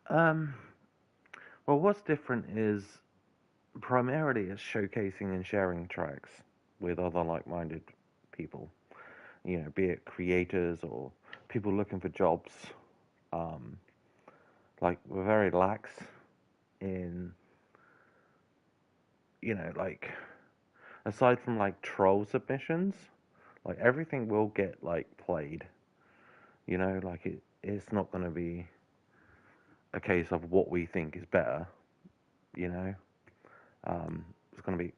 Um, well, what's different is primarily it's showcasing and sharing tracks with other like-minded people. Be it creators or people looking for jobs. Um, like we're very lax in, like aside from like troll submissions, like everything will get like played. Like it's not going to be a case of what we think is better. You know, it's going to be,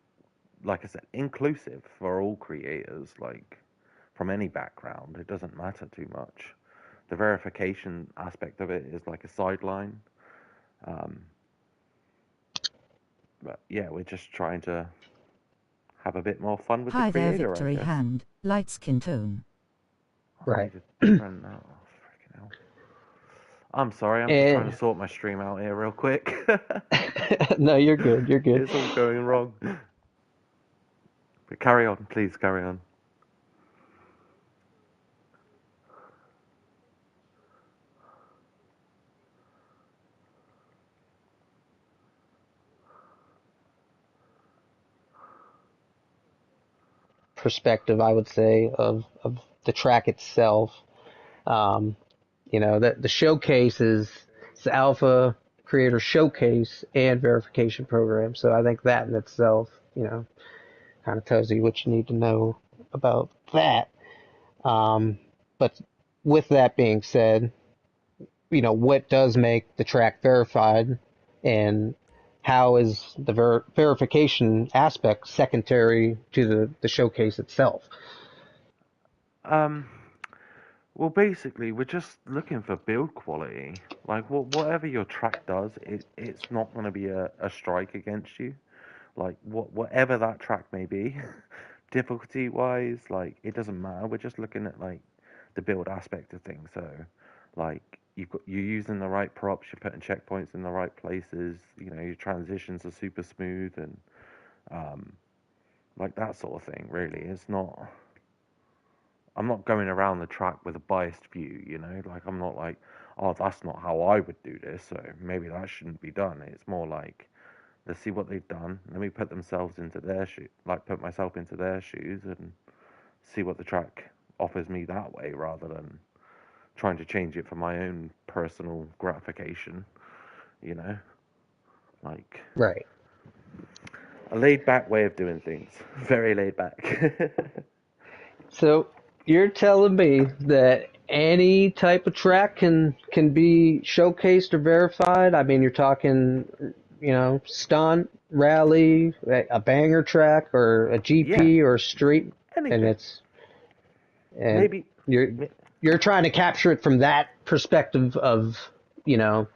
like I said, inclusive for all creators, like from any background. It doesn't matter too much. The verification aspect of it is like a sideline. Um, but yeah, we're just trying to have a bit more fun with the Hi there, creator, I victory guess. hand, light skin tone. I Right. need to turn that off. Freaking hell. I'm sorry, I'm just trying to And sort my stream out here real quick. no, you're good. You're good. It's all going wrong. But carry on, please carry on. Perspective, I would say, of the track itself. Um, the showcase is it's the alpha creator showcase and verification program. So I think that in itself, kind of tells you what you need to know about that. But with that being said, what does make the track verified and how is the verification aspect secondary to the showcase itself? Um, well, basically, we're just looking for build quality. Like, whatever your track does, it's not going to be a strike against you. Like, whatever that track may be, difficulty wise, like, it doesn't matter. We're just looking at, like, the build aspect of things. So, like, you're using the right props, you're putting checkpoints in the right places, your transitions are super smooth and, um, like, that sort of thing, really. I'm not going around the track with a biased view, Like I'm not like, oh, that's not how I would do this, so maybe that shouldn't be done. It's more like, let's see what they've done. Let me put myself into their shoes and see what the track offers me that way, rather than trying to change it for my own personal gratification. You know, like Right. a laid back way of doing things, very laid back. So you're telling me that any type of track can be showcased or verified? I mean, you're talking, stunt, rally, a banger track, or a Yeah, GP or a street, and anything. it's and Maybe. you're you're trying to capture it from that perspective of you know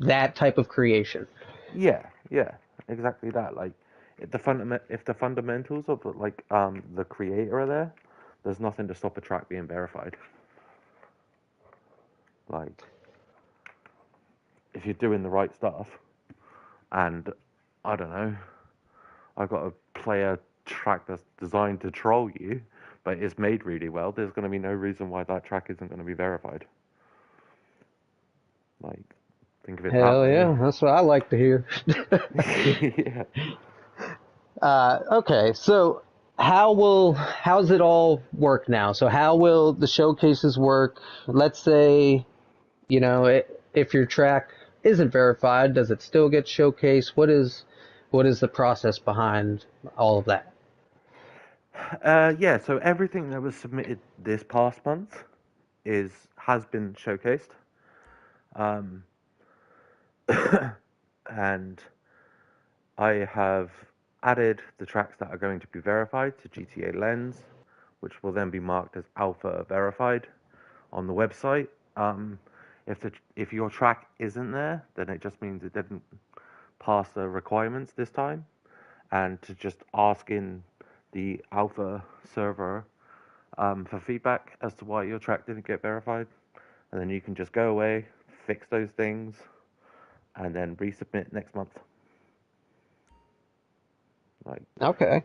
that type of creation. Yeah, yeah, exactly that. Like, if the fundamentals of the creator are there, there's nothing to stop a track being verified. Like, if you're doing the right stuff, and I don't know, I've got to play a track that's designed to troll you, but it's made really well. There's going to be no reason why that track isn't going to be verified. Like, think of it that Hell way. yeah, that's what I like to hear. Yeah. Okay, so how's it all work now? So how will the showcases work? Let's say, if your track isn't verified, does it still get showcased? What is the process behind all of that? Yeah. So everything that was submitted this past month has been showcased. Um, and I have added the tracks that are going to be verified to GTA Lens, which will then be marked as alpha verified on the website. Um, if your track isn't there, then it just means it didn't pass the requirements this time, and to just ask in the alpha server for feedback as to why your track didn't get verified, and then you can just go away, fix those things, and then resubmit next month. Like, Okay,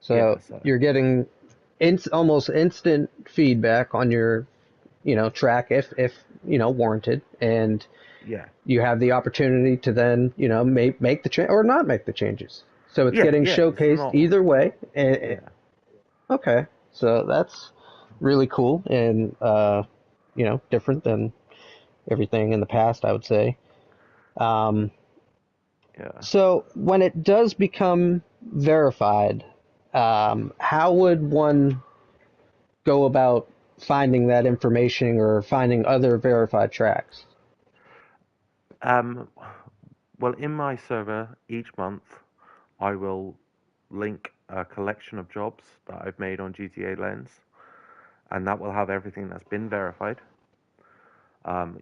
yeah, so so you're getting almost instant feedback on your track if warranted, and Yeah. you have the opportunity to then, make the change or not make the changes. So it's Yeah, getting yeah, it's showcased not. either way. Yeah. Okay, so that's really cool and different than everything in the past, I would say. Um, Yeah. so when it does become verified, how would one go about finding that information or finding other verified tracks? Um, well, in my server each month, I will link a collection of jobs that I've made on GTA Lens, and that will have everything that's been verified.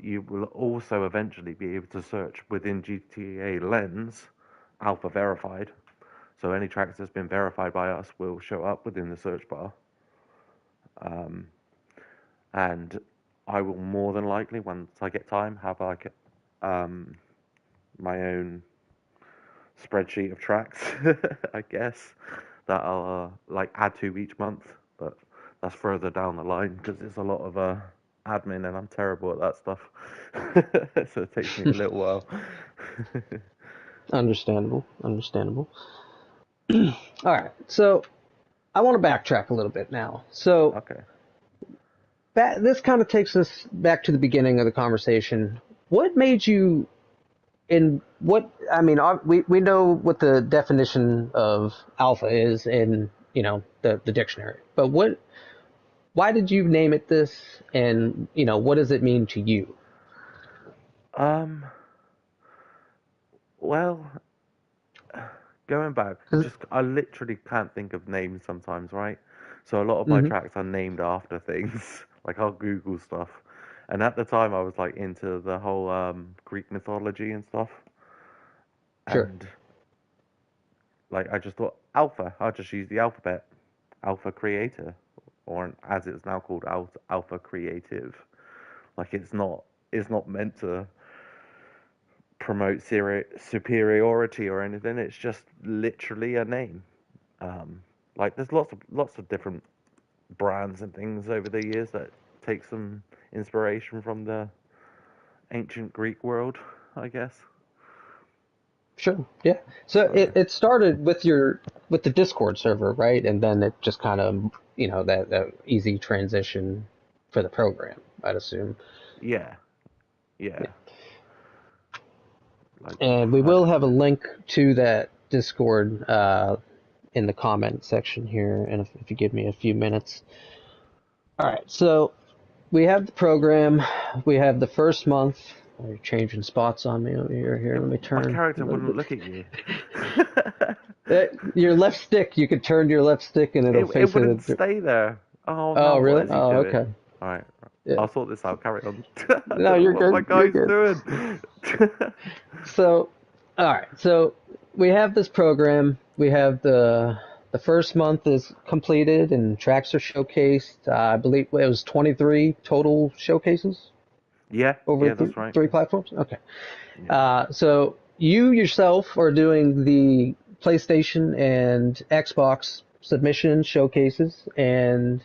You will also eventually be able to search within GTA Lens Alpha Verified. So any tracks that's been verified by us will show up within the search bar. Um, and I will more than likely, once I get time, have like um, my own spreadsheet of tracks, I guess, that I'll like add to each month. But that's further down the line because it's a lot of admin, and I'm terrible at that stuff. So it takes me a little while. Understandable, understandable. All right, so I want to backtrack a little bit now. So Okay. this kind of takes us back to the beginning of the conversation. What made you in what I mean? We know what the definition of alpha is in the dictionary, but why did you name it this, and what does it mean to you? Um. Well, going back, just I literally can't think of names sometimes, right? So a lot of my Mm-hmm. tracks are named after things. Like I'll Google stuff. And at the time I was like into the whole Greek mythology and stuff. Sure. And like I just thought Alpha, I'll just use the alphabet. Alpha Creator. Or as it's now called Alpha Creative. Like it's not meant to promote superiority or anything. It's just literally a name. Um, like there's lots of different brands and things over the years that take some inspiration from the ancient Greek world, I guess. Sure. Yeah. So So it started with the Discord server, right? And then it just kind of, that easy transition for the program, I'd assume. yeah, yeah. Yeah. Like And we I will don't, have a link to that Discord in the comment section here, and if you give me a few minutes. All right. So we have the program. We have the first month. Oh, you're changing spots on me over here. Here, yeah, let me my turn a character little wouldn't bit. look at you. Your left stick, you could turn your left stick and it'll it face wouldn't it. stay there. Oh Oh, no, what really? is he Oh, doing? okay. All right, Yeah. I'll sort this out. Carry on. I No, don't know you're what my good. You're guy's good. doing. So, all right. So we have this program. We have the first month is completed and tracks are showcased. I believe it was 23 total showcases Yeah, over yeah, that's right. three platforms. Okay. Yeah. So you yourself are doing the PlayStation and Xbox submission showcases, and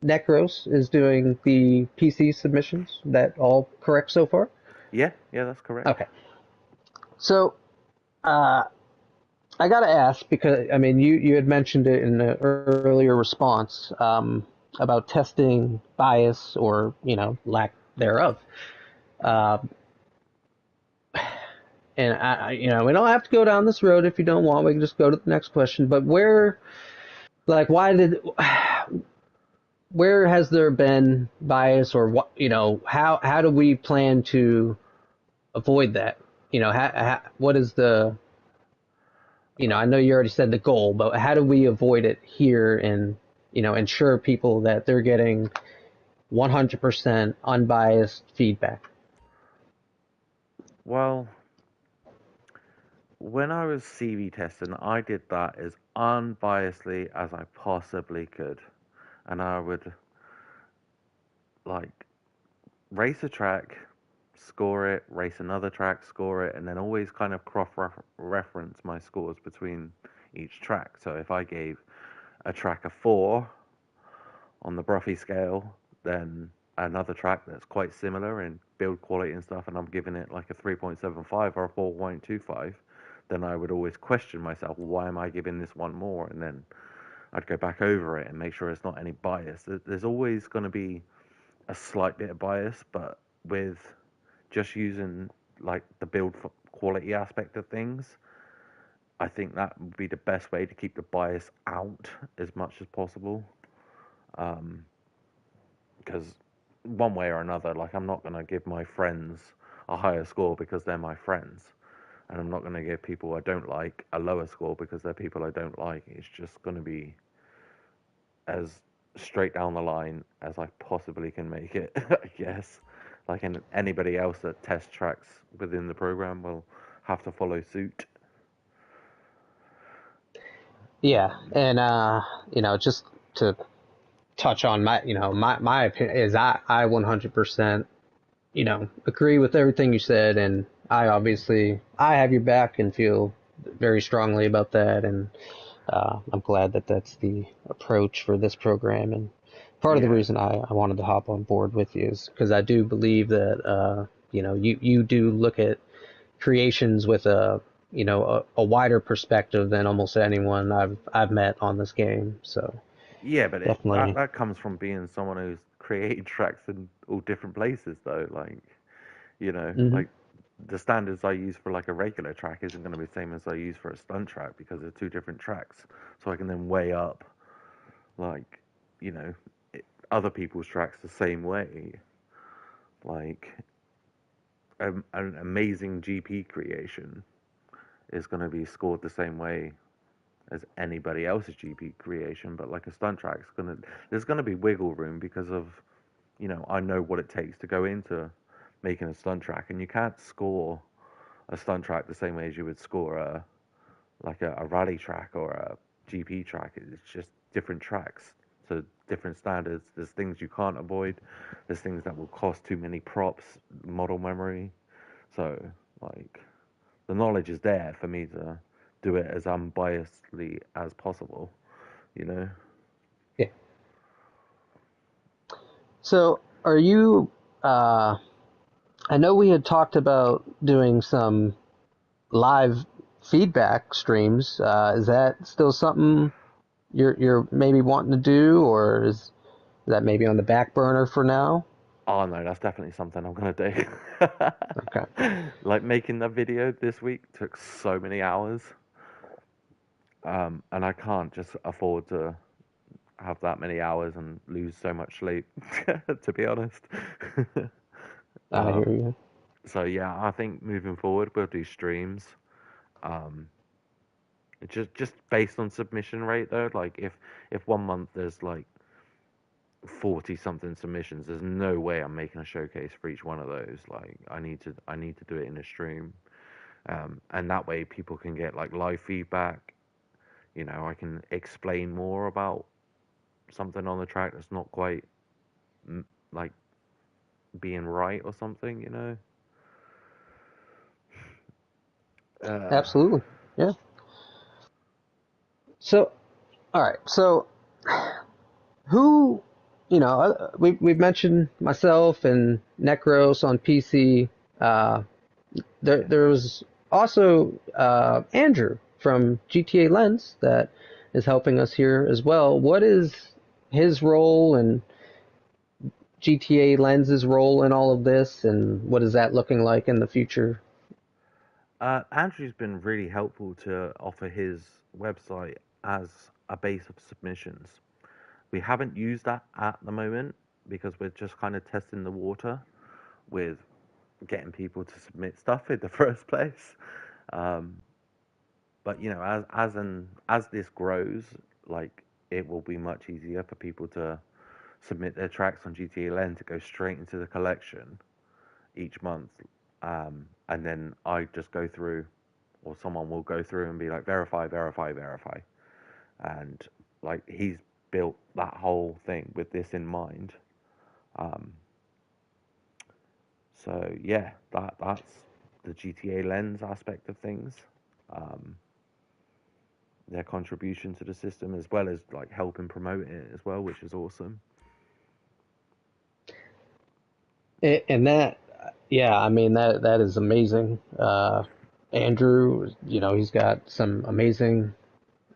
Necros is doing the PC submissions. That all correct so far? Yeah, yeah, that's correct. Okay. So uh, I gotta ask because I mean you had mentioned it in an earlier response about testing bias or lack thereof. Uh, and we don't have to go down this road if you don't want. We can just go to the next question. But why did, where has there been bias, or what, how do we plan to avoid that? What is the, I know you already said the goal, but how do we avoid it here and, ensure people that they're getting 100% unbiased feedback? Well, when I was CV testing, I did that as unbiasedly as I possibly could. And I would like race a track, score it, race another track, score it, and then always kind of cross reference my scores between each track. So if I gave a track a 4 on the Bruffy scale, then another track that's quite similar in build quality and stuff, and I'm giving it like a 3.75 or a 4.25, then I would always question myself, why am I giving this one more? And then I'd go back over it and make sure it's not any bias. There's always going to be a slight bit of bias, but with just using like the build quality aspect of things, I think that would be the best way to keep the bias out as much as possible. Because one way or another, like I'm not going to give my friends a higher score because they're my friends, and I'm not going to give people I don't like a lower score because they're people I don't like. It's just going to be as straight down the line as I possibly can make it, I guess. Like anybody else that test tracks within the program will have to follow suit. Yeah, and just to touch on my opinion is I 100% agree with everything you said, and I have your back and feel very strongly about that, and I'm glad that that's the approach for this program. And part of the Yeah, reason I wanted to hop on board with you is because I do believe that you do look at creations with a wider perspective than almost anyone I've met on this game. So yeah, but that definitely. that comes from being someone who's created tracks in all different places, though. Like Hmm. like the standards I use for like a regular track isn't going to be the same as I use for a stunt track because they're two different tracks. So I can then weigh up like you know other people's tracks the same way. Like an amazing GP creation is going to be scored the same way as anybody else's GP creation, but like a stunt track's gonna there's gonna be wiggle room because of I know what it takes to go into making a stunt track, and you can't score a stunt track the same way as you would score a rally track or a GP track. It's just different tracks, so different standards. There's things you can't avoid. There's things that will cost too many props, model memory. So like the knowledge is there for me to do it as unbiasedly as possible. You know. Yeah. So are you? Uh, I know we had talked about doing some live feedback streams. Is that still something you're maybe wanting to do, or is that maybe on the back burner for now? Oh no, that's definitely something I'm gonna do. Okay. Like making the video this week took so many hours, and I can't just afford to have that many hours and lose so much sleep, to be honest. I hear um, you. so yeah, I think moving forward we'll do streams. Um, just based on submission rate though. Like if one month there's like 40 something submissions, there's no way I'm making a showcase for each one of those. Like I need to do it in a stream. And that way people can get like live feedback. I can explain more about something on the track that's not quite like being right or something. Uh, Absolutely. Yeah. So, all right. So, who, we've mentioned myself and Necros on PC. Uh, there was also Andrew from GTA Lens that is helping us here as well. What is his role and GTA Lens's role in all of this, and what is that looking like in the future? Andrew's been really helpful to offer his website as a base of submissions. We haven't used that at the moment because we're just kind of testing the water with getting people to submit stuff in the first place. Um, but as this grows, like it will be much easier for people to submit their tracks on GTLN to go straight into the collection each month, and then I just go through, or someone will go through and be like verify, verify, verify, and like he's built that whole thing with this in mind. Um, so yeah, that's the GTA lens aspect of things. Um, their contribution to the system as well as like helping promote it as well, which is awesome. And that, yeah, I mean that is amazing. Andrew, he's got some amazing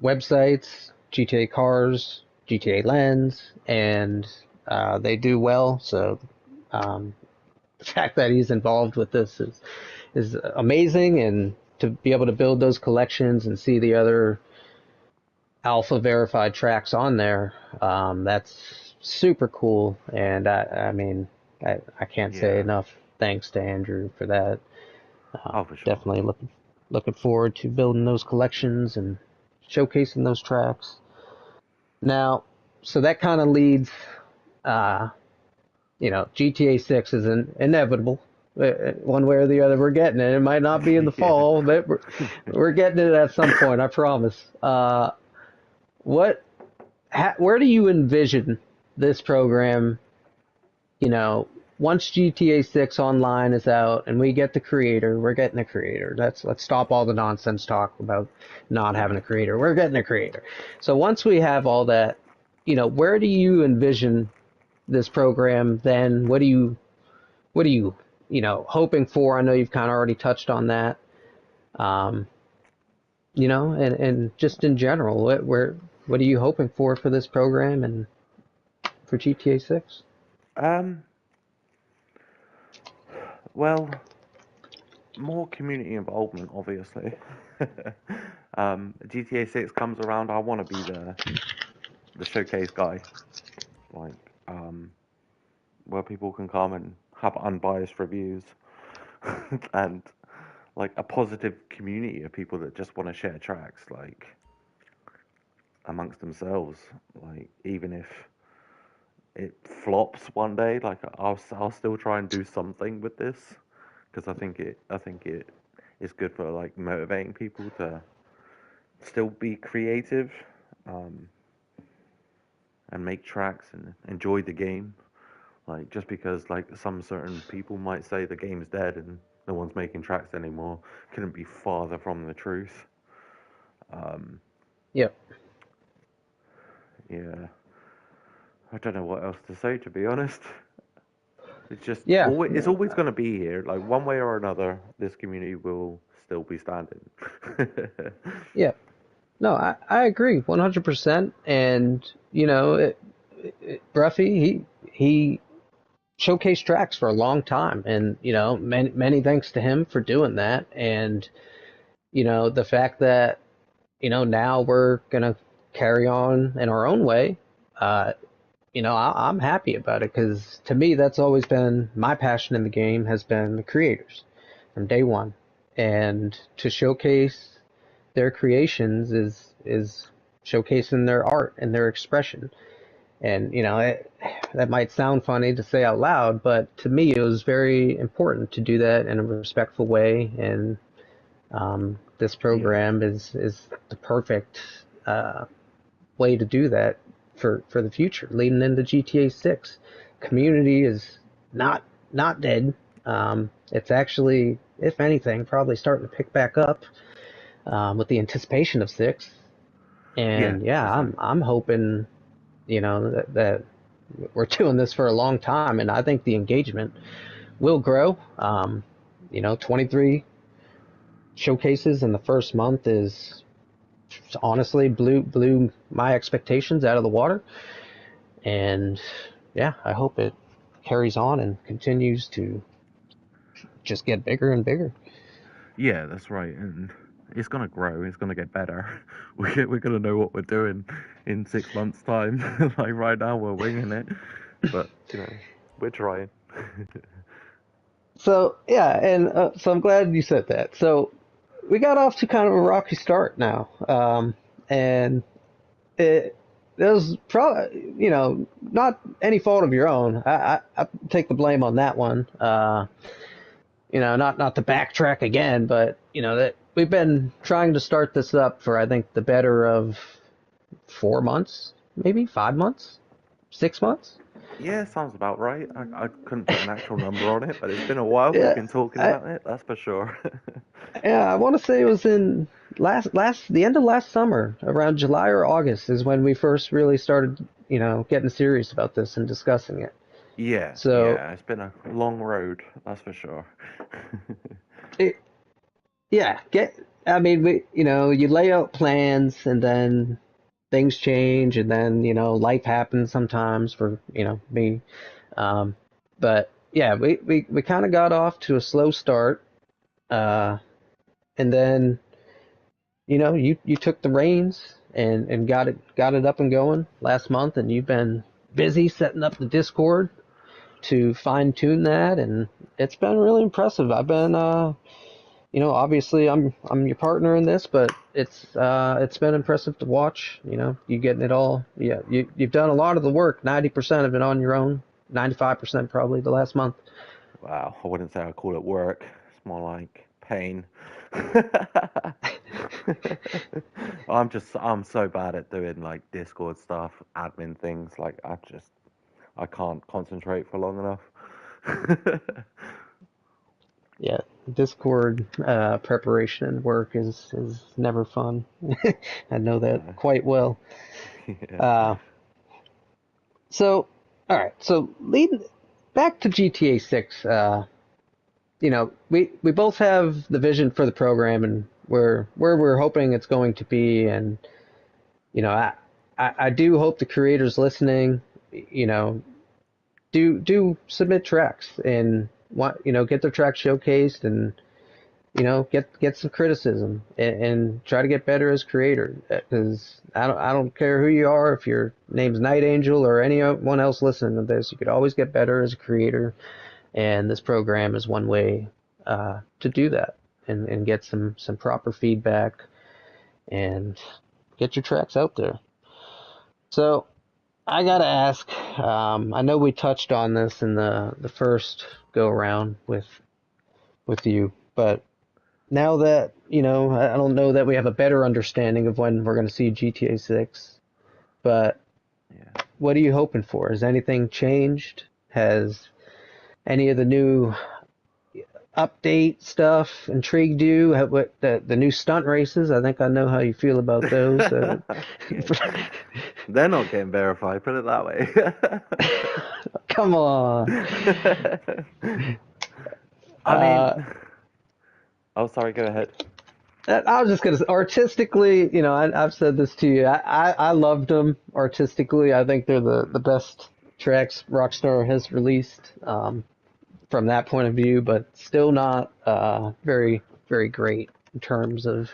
websites, GTA Cars, GTA Lens, and they do well. So um, the fact that he's involved with this is amazing, and to be able to build those collections and see the other alpha verified tracks on there, that's super cool. And I mean, I can't say Yeah. enough thanks to Andrew for that. Oh, for sure. Definitely looking forward to building those collections and showcasing those tracks. Now, so that kind of leads, uh, GTA 6 is inevitable. One way or the other, we're getting it. It might not be in the Yeah. fall, but we're getting it at some point. I promise. What where do you envision this program, you know, once GTA 6 online is out and we get the creator, we're getting a creator. Let's stop all the nonsense talk about not having a creator. We're getting a creator. So once we have all that, where do you envision this program then? What are you, hoping for? I know you've kind of already touched on that. Um, and just in general, what are you hoping for this program and for GTA 6? Um. Well, more community involvement, obviously. GTA 6 comes around, I want to be the showcase guy, like um, where people can come and have unbiased reviews and like a positive community of people that just want to share tracks, like amongst themselves. Like even if it flops one day, like I'll still try and do something with this because I think it is good for like motivating people to still be creative, um, and make tracks and enjoy the game. Like just because like some certain people might say the game's dead and no one's making tracks anymore, couldn't be farther from the truth. Um, Yep. yeah, I don't know what else to say to be honest. It's just Yeah. always it's always going to be here. Like one way or another, this community will still be standing. Yeah. No, I agree 100%. And, Bruffy, he showcased tracks for a long time. And, many thanks to him for doing that. And, the fact that, now we're going to carry on in our own way, uh, I'm happy about it because to me, that's always been my passion in the game has been the creators from day one. And to showcase their creations is showcasing their art and their expression. And that might sound funny to say out loud, but to me it was very important to do that in a respectful way. And this Yeah, program is the perfect way to do that for the future, leading into GTA 6. Community is not not dead. It's actually, if anything, probably starting to pick back up with the anticipation of 6. yeah, And yeah, that's right. I'm hoping, that we're doing this for a long time, and I think the engagement will grow. 23 showcases in the first month is honestly blew my expectations out of the water. And yeah, I hope it carries on and continues to just get bigger and bigger. Yeah, that's right. And it's gonna grow. It's gonna get better. We're gonna know what we're doing in 6 months' time. Like right now, we're winging it, but we're trying. So yeah, and so I'm glad you said that. So we got off to kind of a rocky start now, and it was probably not any fault of your own. I take the blame on that one. Not to backtrack again, but that we've been trying to start this up for I think the better of 4 months, maybe 5 months, 6 months. Yeah, sounds about right. I couldn't put an actual number on it, but it's been a while we've Yeah, been talking I, about it. That's for sure. yeah, I want to say it was in the end of last summer, around July or August, is when we first really started, getting serious about this and discussing it. Yeah, So yeah, it's been a long road, that's for sure. it, yeah, I mean, you lay out plans and then things change and then, life happens sometimes for, me. Um, but yeah, we kind of got off to a slow start. Uh, and then, you took the reins and got it up and going last month, and you've been busy setting up the Discord to fine tune that, and it's been really impressive. I've been, obviously I'm your partner in this, but it's been impressive to watch. You getting it all. Yeah, you've done a lot of the work. 90% of it on your own. 95% probably the last month. Wow, I wouldn't say I call it work. It's more like pain. I'm so bad at doing like Discord stuff, admin things. Like I can't concentrate for long enough. Yeah, Discord preparation and work is never fun. I know that No. quite well. Yeah. Uh, so, all right. So, leading back to GTA 6, we both have the vision for the program and where we're hoping it's going to be, and I do hope the creators listening, you know, do submit tracks and get their tracks showcased and get some criticism and try to get better as creator. Because I don't care who you are, if your name's Night Angel or anyone else listening to this, you could always get better as a creator, and this program is one way to do that and get some proper feedback and get your tracks out there. So I gotta ask. I know we touched on this in the first go around with you, but now that, I don't know that we have a better understanding of when we're going to see GTA 6, but Yeah. what are you hoping for? Has anything changed? Has any of the new update stuff intrigued you? What the new stunt races? I think I know how you feel about those. Yeah. They're not getting verified, put it that way. Come on. I mean, Uh, oh, sorry, go ahead. I was just gonna say, artistically, I've said this to you. I loved them artistically. I think they're the best tracks Rockstar has released from that point of view, but still not very very great in terms of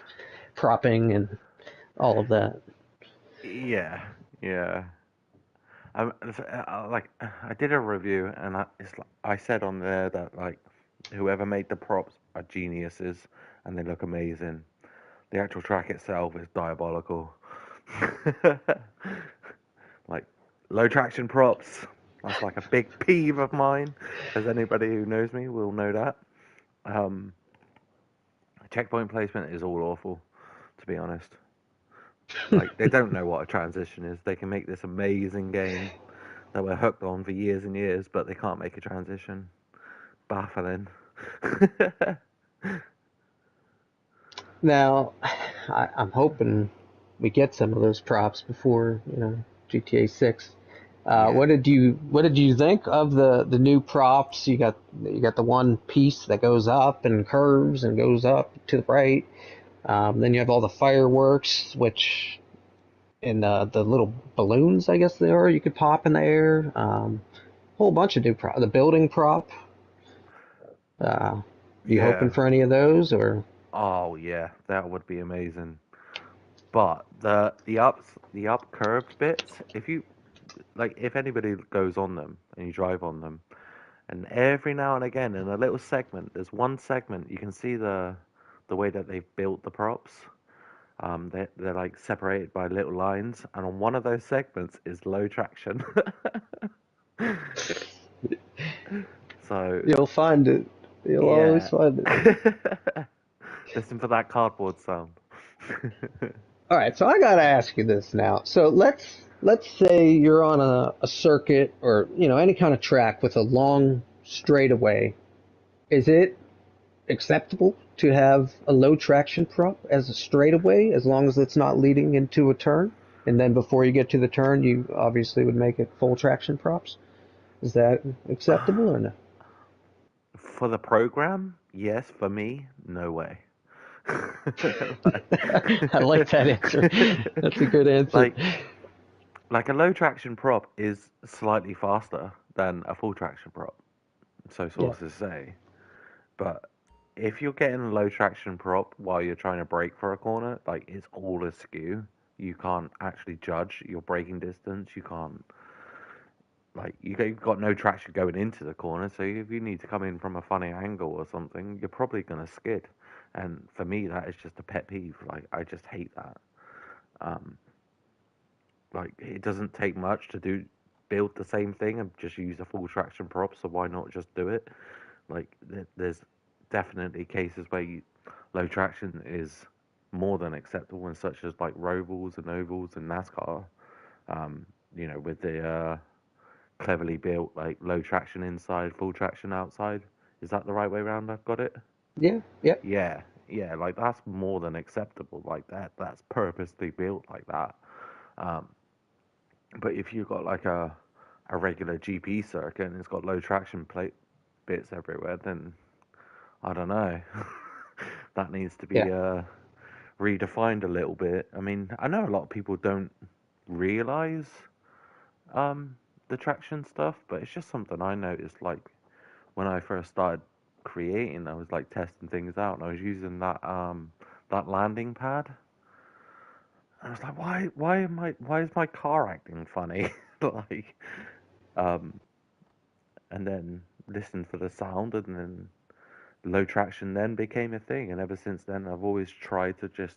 propping and all of that. Yeah, yeah. Like I did a review, and I said on there that like whoever made the props are geniuses, and they look amazing. The actual track itself is diabolical. Like low traction props. That's like a big peeve of mine, as anybody who knows me will know that. Um, Checkpoint placement is all awful, to be honest. Like they don't know what a transition is. They can make this amazing game that we're hooked on for years and years, but they can't make a transition. Baffling. Now, I'm hoping we get some of those props before GTA 6. Yeah. What did you think of the new props? You got the one piece that goes up and curves and goes up to the right. Then you have all the fireworks, which and the little balloons, I guess they are. You could pop in the air. Whole bunch of new prop. The building prop. You hoping Yeah. for any of those or? Oh yeah, that would be amazing. But the up curved bits, if you like if anybody goes on them and you drive on them, and every now and again in a little segment, there's one segment you can see the way that they've built the props. They're like separated by little lines, and on one of those segments is low traction. So You'll find it. You'll always yeah. find it. Listen for that cardboard sound. All right, so I gotta ask you this now. So let's say you're on a circuit or any kind of track with a long straightaway. Is it acceptable to have a low traction prop as a straightaway as long as it's not leading into a turn? And then before you get to the turn, you obviously would make it full traction props. Is that acceptable or no? For the program, yes. For me, no way. like, I like that answer. That's a good answer. like, like a low traction prop is slightly faster than a full traction prop, so Yeah. sources say. But if you're getting a low traction prop while you're trying to brake for a corner, like it's all askew. You can't actually judge your braking distance. You can't like you've got no traction going into the corner. So if you need to come in from a funny angle or something, you're probably gonna skid. And for me, that is just a pet peeve. Like I just hate that. Um, like it doesn't take much to build the same thing and just use a full traction prop. So why not just do it? Like there's definitely cases where low traction is more than acceptable, and such as like Rovals and Ovals and NASCAR. With the cleverly built like low traction inside, full traction outside. Is that the right way around? I've got it. Yeah. Yeah. Yeah, yeah. Like that's more than acceptable. Like that's purposely built like that. Um, but if you've got like a regular GP circuit and it's got low traction plate bits everywhere, then I don't know. That needs to Yeah. be redefined a little bit. I mean, I know a lot of people don't realize um, the traction stuff, but it's just something I noticed. Like when I first started creating, I was like testing things out, and I was using that landing pad. I was like, why is my car acting funny? like, um, and then listened for the sound, and then low traction then became a thing, and ever since then, I've always tried to just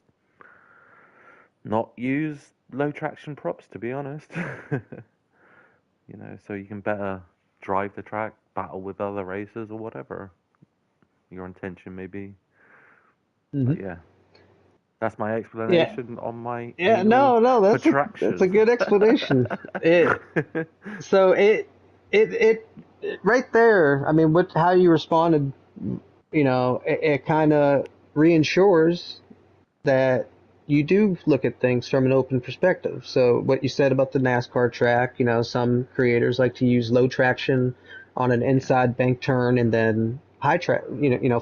not use low traction props, to be honest. So you can better drive the track, battle with other racers or whatever your intention may be. Hmm. But yeah, that's my Yeah. explanation on my Yeah. anal No. No. That's a protraction. good explanation. So it right there. I mean, what how you responded, it kind of reinsures that you do look at things from an open perspective. So what you said about the NASCAR track, some creators like to use low traction on an yeah, inside bank turn and then high track,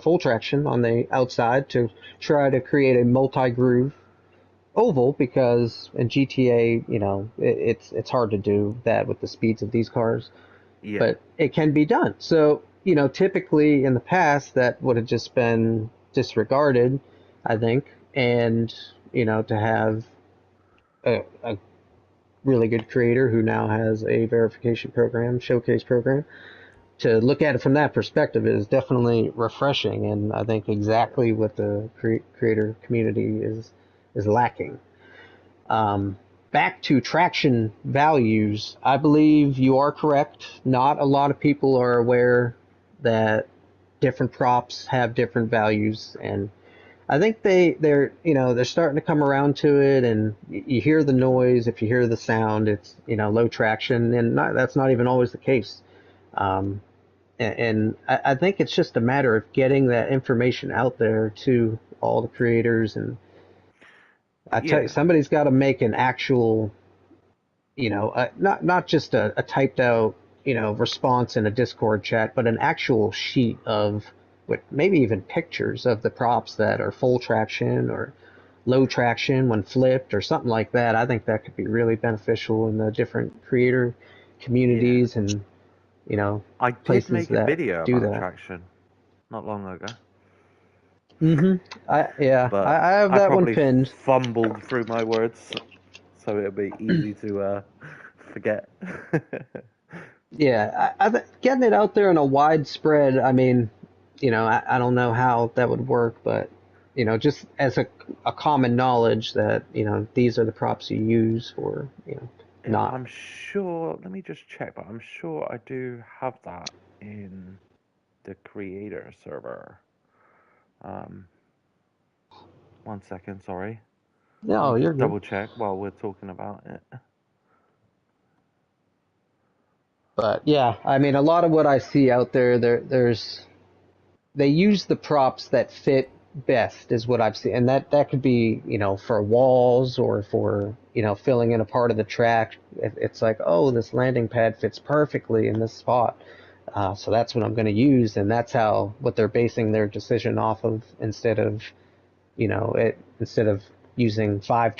full traction on the outside to try to create a multi-groove oval because in GTA, it's hard to do that with the speeds of these cars, yeah, but it can be done. So, typically in the past that would have just been disregarded, I think, and, to have a really good creator who now has a verification program, showcase program, to look at it from that perspective is definitely refreshing, and I think exactly what the creator community is lacking. Um, Back to traction values, I believe you are correct. Not a lot of people are aware that different props have different values, and I think they're starting to come around to it. And you hear the noise, if you hear the sound, it's low traction, and that's not even always the case. Um, and I think it's just a matter of getting that information out there to all the creators. And I tell you, yeah, somebody's got to make an actual not just a typed out, response in a Discord chat, but an actual sheet of what maybe even pictures of the props that are full traction or low traction when flipped or something like that. I think that could be really beneficial in the different creator yeah. communities and, I did places make a that video do about that. traction not long ago, Hmm. but I have I that one probably pinned. fumbled through my words, so it'll be easy to forget. Yeah, getting it out there in a widespread, I mean, I don't know how that would work, but, just as a common knowledge that, these are the props you use for, Yeah, not. I'm sure. Let me just check, but I'm sure I do have that in the creator server. Um, 1 second, sorry. Let me No, you're just good. double check while we're talking about it. But yeah, I mean, a lot of what I see out there's they use the props that fit best is what I've seen, and that could be for walls or for filling in a part of the track, it's like, oh, this landing pad fits perfectly in this spot. So that's what I'm going to use, and that's what they're basing their decision off of, instead of using 5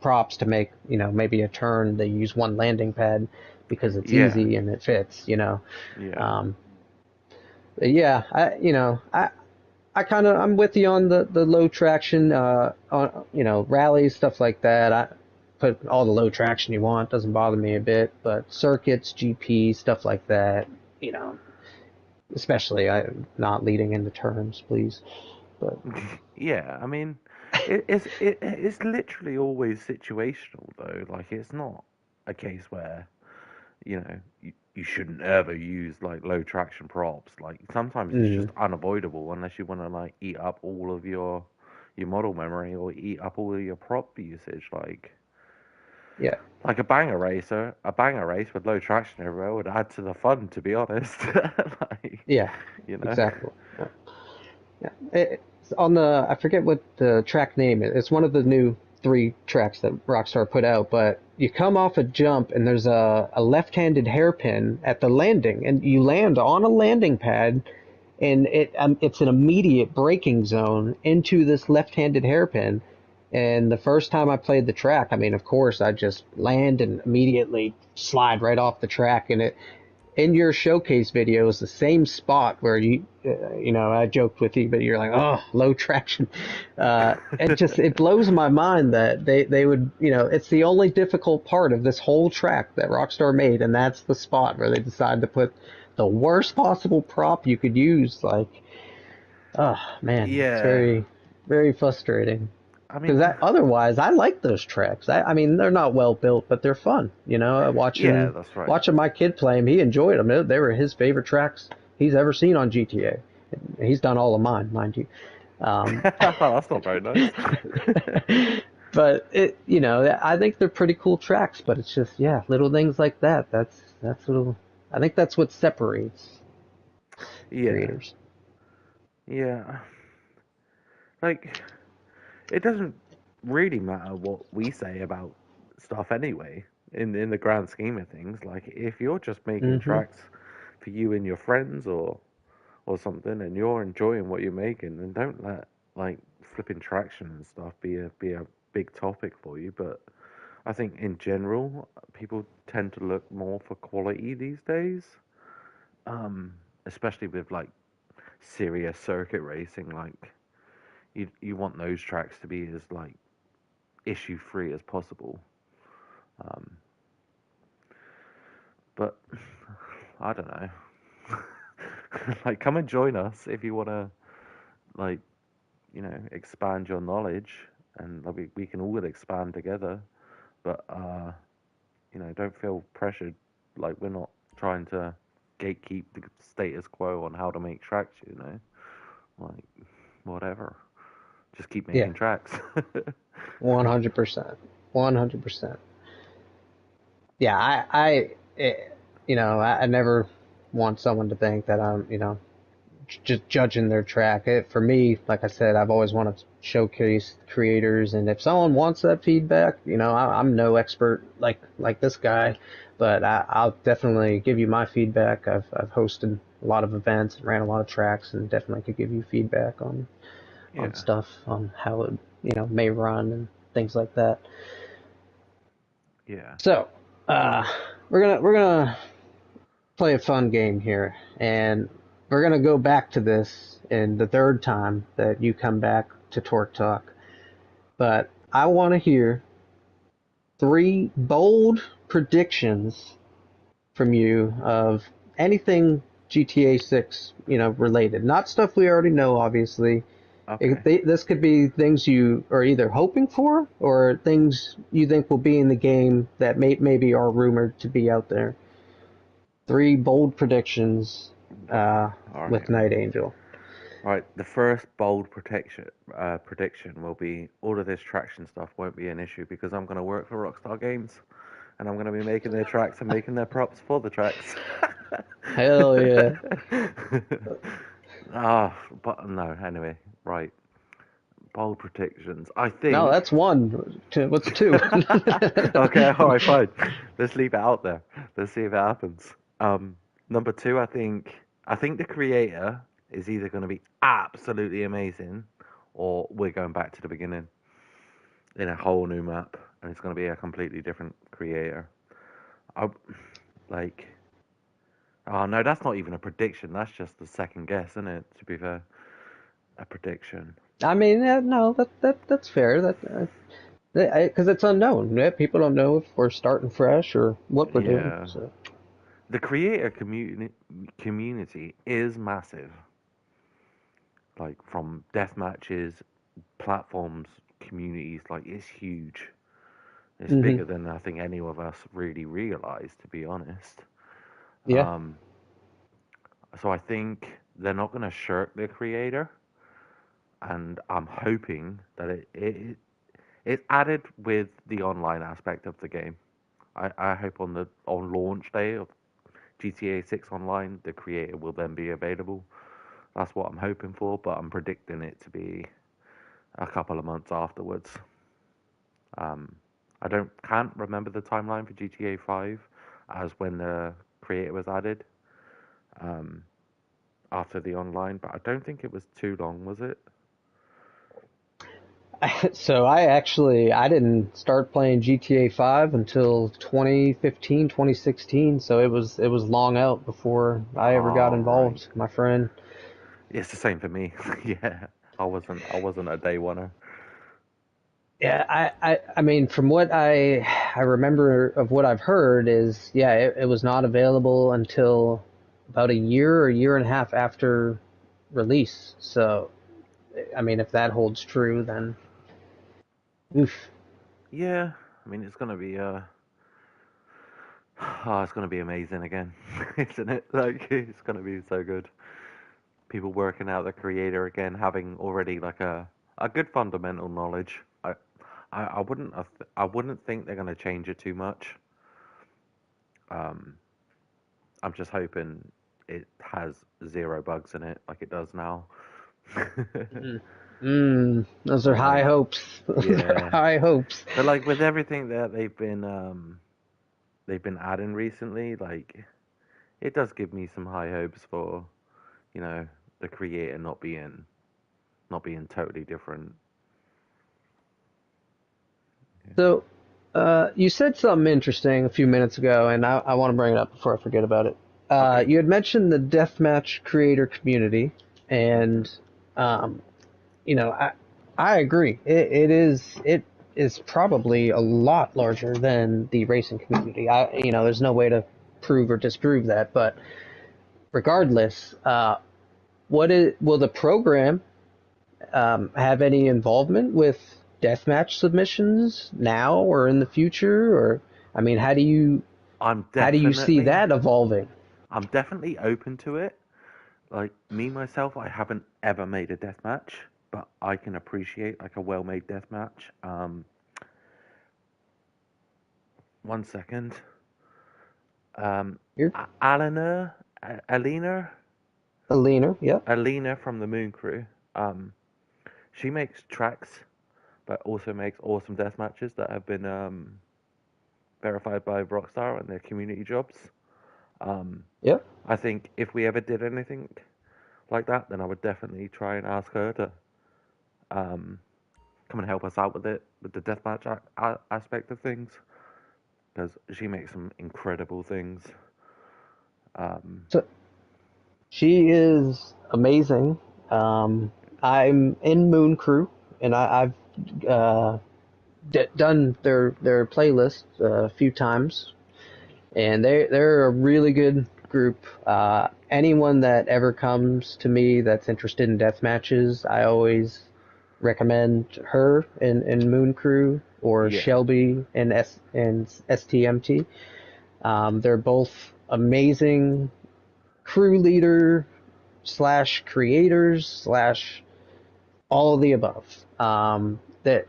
props to make, maybe a turn, they use one landing pad because it's Yeah, easy and it fits. yeah, Um, yeah, I'm with you on the low traction, on, rallies, stuff like that. I put all the low traction you want, doesn't bother me a bit, but circuits, GP, stuff like that, you know, especially not leading into turns, please. But yeah. I mean, it's literally always situational though. Like it's not a case where you shouldn't ever use like low traction props. Like sometimes it's just mm, unavoidable unless you want to like eat up all of your model memory or eat up all of your prop usage. yeah, Like a banger race with low traction everywhere would add to the fun, to be honest. like, yeah, you know. exactly. Yeah. Yeah. It's on I forget what the track name is. It's one of the new 3 tracks that Rockstar put out, but you come off a jump and there's a left-handed hairpin at the landing, and you land on a landing pad, and it's an immediate braking zone into this left-handed hairpin. And the first time I played the track, I mean, of course, I just land and immediately slide right off the track, and it in your showcase video is the same spot where I joked with you, but you're like, oh, low traction. It blows my mind that they would, it's the only difficult part of this whole track that Rockstar made, and that's the spot where they decided to put the worst possible prop you could use. Like, oh man, it's yeah. very, very frustrating. I Because mean, otherwise, I like those tracks. I mean, they're not well built, but they're fun. yeah, Watching that's right. watching my kid play them, he enjoyed them. They were his favorite tracks he's ever seen on GTA. He's done all of mine, mind you. Um, That's not very nice. but I think they're pretty cool tracks. But it's just, yeah, little things like that. I think that's what separates yeah, creators. yeah. Like, it doesn't really matter what we say about stuff anyway. In the grand scheme of things, like if you're just making Hmm. tracks for you and your friends or something, and you're enjoying what you're making, then don't let like flipping traction and stuff be a big topic for you. But I think in general, people tend to look more for quality these days, especially with like serious circuit racing. Like you want those tracks to be as like issue free as possible. Um, but I don't know. like, come and join us if you want to, like, expand your knowledge, and like, we can all expand together. But don't feel pressured. Like, we're not trying to gatekeep the status quo on how to make tracks. Like, whatever. Just keep Yeah, making tracks. 100%, 100%. Yeah, I never want someone to think that I'm, just judging their track. For me, like I said, I've always wanted to showcase creators, and if someone wants that feedback, I'm no expert like this guy, but I'll definitely give you my feedback. I've hosted a lot of events and ran a lot of tracks, and definitely could give you feedback on yeah, stuff, on how it may run and things like that. yeah. So, uh, we're gonna play a fun game here, and we're gonna go back to this in the third time that you come back to Torque Talk. But I want to hear 3 bold predictions from you of anything GTA 6, related. Not stuff we already know, obviously. Okay. This could be things you are either hoping for or things you think will be in the game that maybe are rumored to be out there. 3 bold predictions All right. with Night Angel. Right, the first bold prediction will be all of this traction stuff won't be an issue because I'm going to work for Rockstar Games and I'm going to be making their tracks and making their props for the tracks. Hell yeah. ah, but no, anyway, right. Bold predictions. I No, think. that's one. What's two? Okay, all right, fine. Let's leave it out there. Let's see if it happens. Number two, I think the creator is either going to be absolutely amazing, or we're going back to the beginning in a whole new map, and it's going to be a completely different creator. I like. Oh no, that's not even a prediction. That's just a second guess, isn't it? To be fair, a prediction. I mean, no, that's fair. That because it's unknown. Yeah, people don't know if we're starting fresh or what we're doing. Yeah, So the creator community is massive. Like from death matches, platforms, communities, like it's huge. It's hmm bigger than I think any of us really realize, to be honest. yeah. Um, so I think they're not going to shirk their creator, and I'm hoping that it's added with the online aspect of the game. I hope on launch day of GTA 6 Online, the creator will then be available. That's what I'm hoping for, but I'm predicting it to be a couple of months afterwards. Um, I can't remember the timeline for GTA 5 as when the creator was added um, after the online, but I don't think it was too long, was it? So I didn't start playing GTA 5 until 2015, 2016. So it was long out before I ever got Oh, right. involved, my friend. It's the same for me. Yeah, I wasn't a day oneer. Yeah, I mean, from what I remember of what I've heard is, yeah, it was not available until about a year or a year and a half after release. So, I mean, if that holds true, then oof. Yeah, I mean it's gonna be oh, it's gonna be amazing again, isn't it? Like it's gonna be so good. People working out the creator again, having already like a good fundamental knowledge. I wouldn't think they're gonna change it too much. Um, I'm just hoping it has zero bugs in it like it does now. Those are But high hopes. Those are yeah, high hopes. but like with everything that they've been adding recently, like it does give me some high hopes for you know the creator not being totally different. So, you said something interesting a few minutes ago, and I want to bring it up before I forget about it. Okay. You had mentioned the deathmatch creator community, and um, I agree. It is probably a lot larger than the racing community. There's no way to prove or disprove that, but regardless, will the program have any involvement with deathmatch submissions now or in the future? Or, I mean, I'm how do you see definitely that evolving? I'm definitely open to it. Like me myself, I haven't ever made a death match, but I can appreciate like a well-made death match. One second. Here, Alina, Alina, Alina, yep, Alina from the Moon Crew. Um, she makes tracks, but also makes awesome death matches that have been verified by Rockstar and their community jobs. Um, yep. I think if we ever did anything like that, then I would definitely try and ask her to um, come and help us out with it, with the deathmatch aspect of things, because she makes some incredible things. Um, So she is amazing. Um, I'm in Moon Crew, and I've done their playlist a few times, and they're a really good group. Anyone that ever comes to me that's interested in death matches, I always recommend her in Moon Crew or yeah, Shelby in STMT. They're both amazing crew leader slash creators slash all of the above. That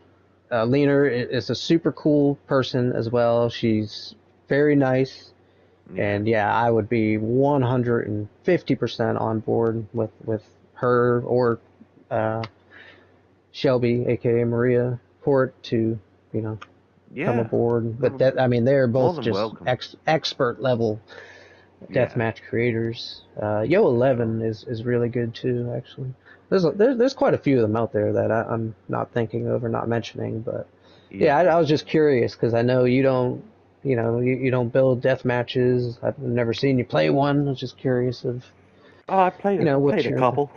Lena is a super cool person as well. She's very nice. yeah, And yeah, I would be 150% on board with her or uh, Shelby, aka Maria Port, to you know come Yeah, aboard. But they're that I mean they're more both than just welcome. expert level Yeah, deathmatch creators. Yo for sure. 11 is really good too. Actually, there's quite a few of them out there that I'm not thinking of or not mentioning. But yeah, Yeah. I was just curious because I know you don't. You don't build death matches. I've never seen you play one. I was just curious of, Oh, I played a what played a you're into. couple.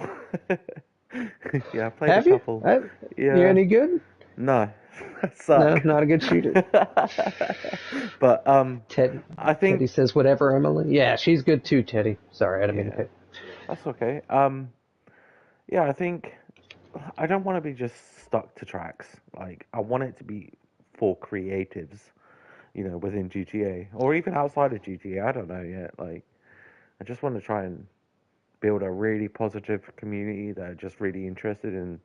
Yeah, I played a Have you? couple. You Yeah, any good? no, I No, suck. not a good shooter. But Ted, I think Teddy says whatever, Emily. Yeah, she's good too, Teddy. Sorry, I didn't mean to yeah, pick. that's okay. Yeah, I think I don't want to be just stuck to tracks. Like I want it to be for creatives, within GTA or even outside of GTA. I don't know yet. Like I just want to try and build a really positive community that are just really interested in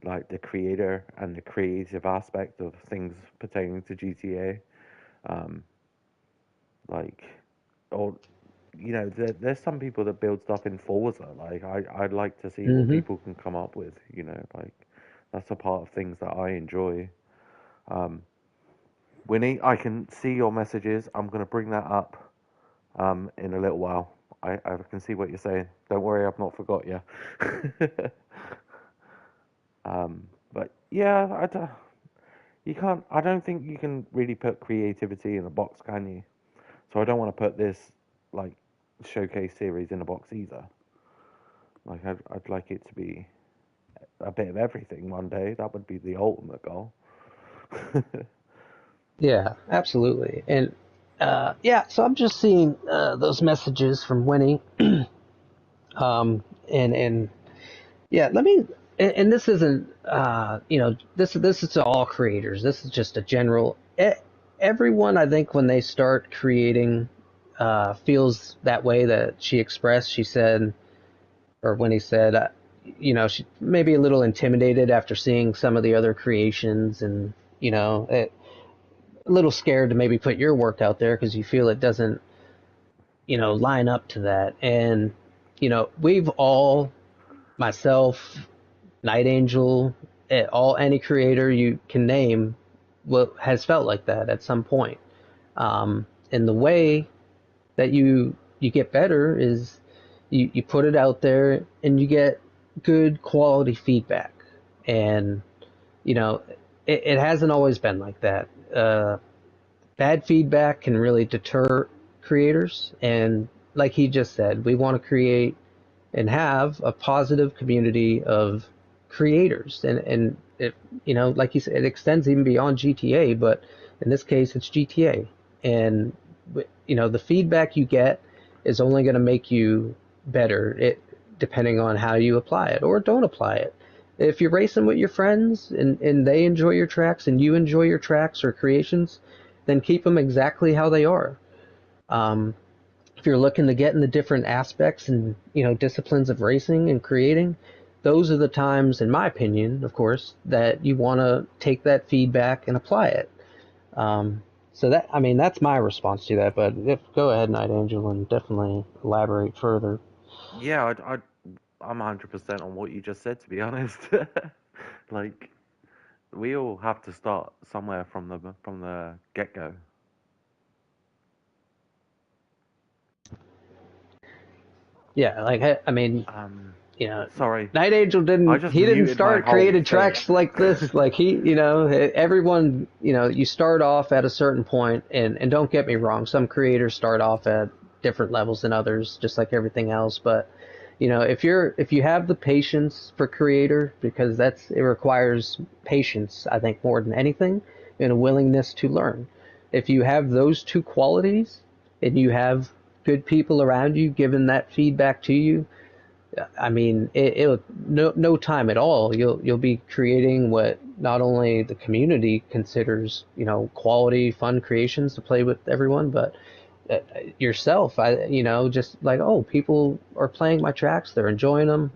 like the creator and the creative aspect of things pertaining to GTA. Um, like, or there's some people that build stuff in Forza. Like, I'd like to see what Mm-hmm. people can come up with. Like that's a part of things that I enjoy. Um, Winnie, I can see your messages. I'm gonna bring that up in a little while. I can see what you're saying. Don't worry, I've not forgot you. But yeah, you can't. I don't think you can really put creativity in a box, can you? So I don't want to put this like showcase series in a box either. Like I'd like it to be a bit of everything one day. That would be the ultimate goal. Yeah, absolutely. And yeah, so I'm just seeing those messages from Winnie. And yeah, let me. And this isn't, this is to all creators. This is just a general. Everyone, I think, when they start creating, feels that way that she expressed. She said, or when he said, she maybe a little intimidated after seeing some of the other creations, and a little scared to maybe put your work out there because you feel it doesn't, line up to that. And we've all, myself, Night Angel, any creator you can name, has felt like that at some point. And the way that you get better is you put it out there and you get good quality feedback. And you know it hasn't always been like that. Bad feedback can really deter creators, and like he just said, we want to create and have a positive community of creators. And it, like you said, it extends even beyond GTA, but in this case it's GTA. And the feedback you get is only going to make you better, depending on how you apply it or don't apply it. If you're racing with your friends and they enjoy your tracks and you enjoy your tracks or creations, then keep them exactly how they are. um, if you're looking to get in the different aspects and disciplines of racing and creating, those are the times, in my opinion, of course, that you want to take that feedback and apply it. So that, I mean, that's my response to that. But go ahead, Night Angel, and definitely elaborate further. Yeah, I'm 100% on what you just said. To be honest, like we all have to start somewhere from the get go. Yeah, like I mean, Um, you know, Sorry, Night Angel I didn't just he didn't muted my start whole creating thing. tracks like this. Like everyone, you start off at a certain point, and don't get me wrong, some creators start off at different levels than others, just like everything else. But if you have the patience for creator, because it requires patience, I think, more than anything, and a willingness to learn. If you have those two qualities, and you have good people around you giving that feedback to you, I mean, it'll no time at all. You'll be creating what not only the community considers, quality, fun creations to play with everyone, but yourself. Just like, oh, people are playing my tracks, they're enjoying them.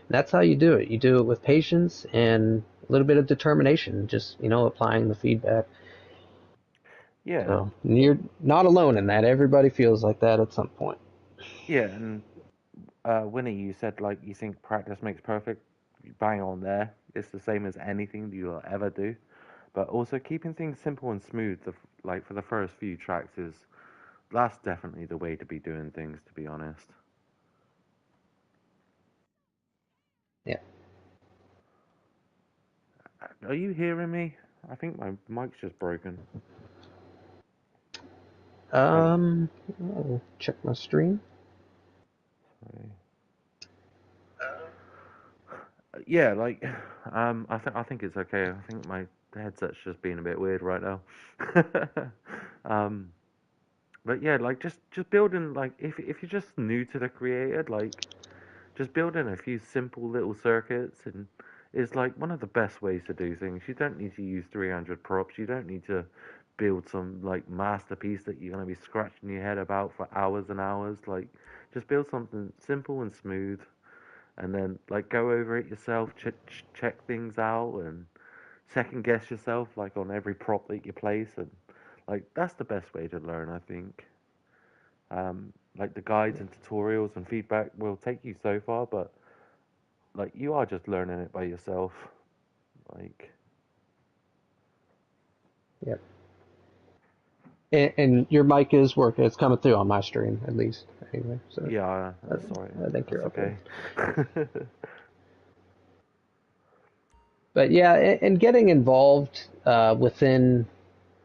That's how you do it. You do it with patience and a little bit of determination. Just applying the feedback. Yeah, So you're not alone in that. Everybody feels like that at some point. yeah, and Winnie, you said like you think practice makes perfect. Bang on there. It's the same as anything you'll ever do. But also keeping things simple and smooth, like for the first few tracks, is that's definitely the way to be doing things. To be honest, Yeah. are you hearing me? I think my mic's just broken. Hello. I'll check my stream. Yeah, like, I think it's okay. I think my headset's just being a bit weird right now. um, but yeah, like just building like if you're just new to the creator, like just building a few simple little circuits and is like one of the best ways to do things. You don't need to use 300 props. You don't need to build some like masterpiece that you're gonna be scratching your head about for hours and hours. Like just build something simple and smooth, and then like go over it yourself, check things out, and second guess yourself like on every prop that you place, and like that's the best way to learn, I think. Like the guides and tutorials and feedback will take you so far, but like you are just learning it by yourself. Like Yep. And your mic is working. It's coming through on my stream, at least. Anyway, so yeah, I, that's sorry, I think that's you're okay. okay. But yeah, and getting involved within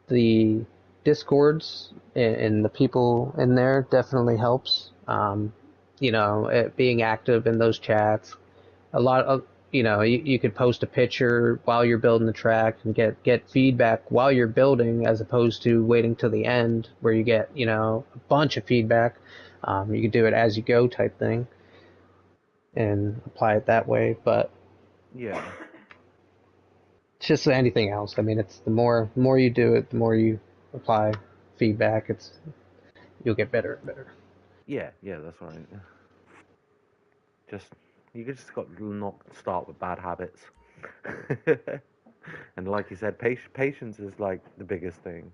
the discords and the people in there definitely helps. Being active in those chats, a lot of you could post a picture while you're building the track and get feedback while you're building, as opposed to waiting till the end where you get a bunch of feedback. You could do it as you go type thing and apply it that way. But Yeah, it's just anything else. I mean, it's the more you do it, the more you apply feedback. You'll get better and better. yeah, that's right. Just you just got to not start with bad habits. And like you said, patience is like the biggest thing.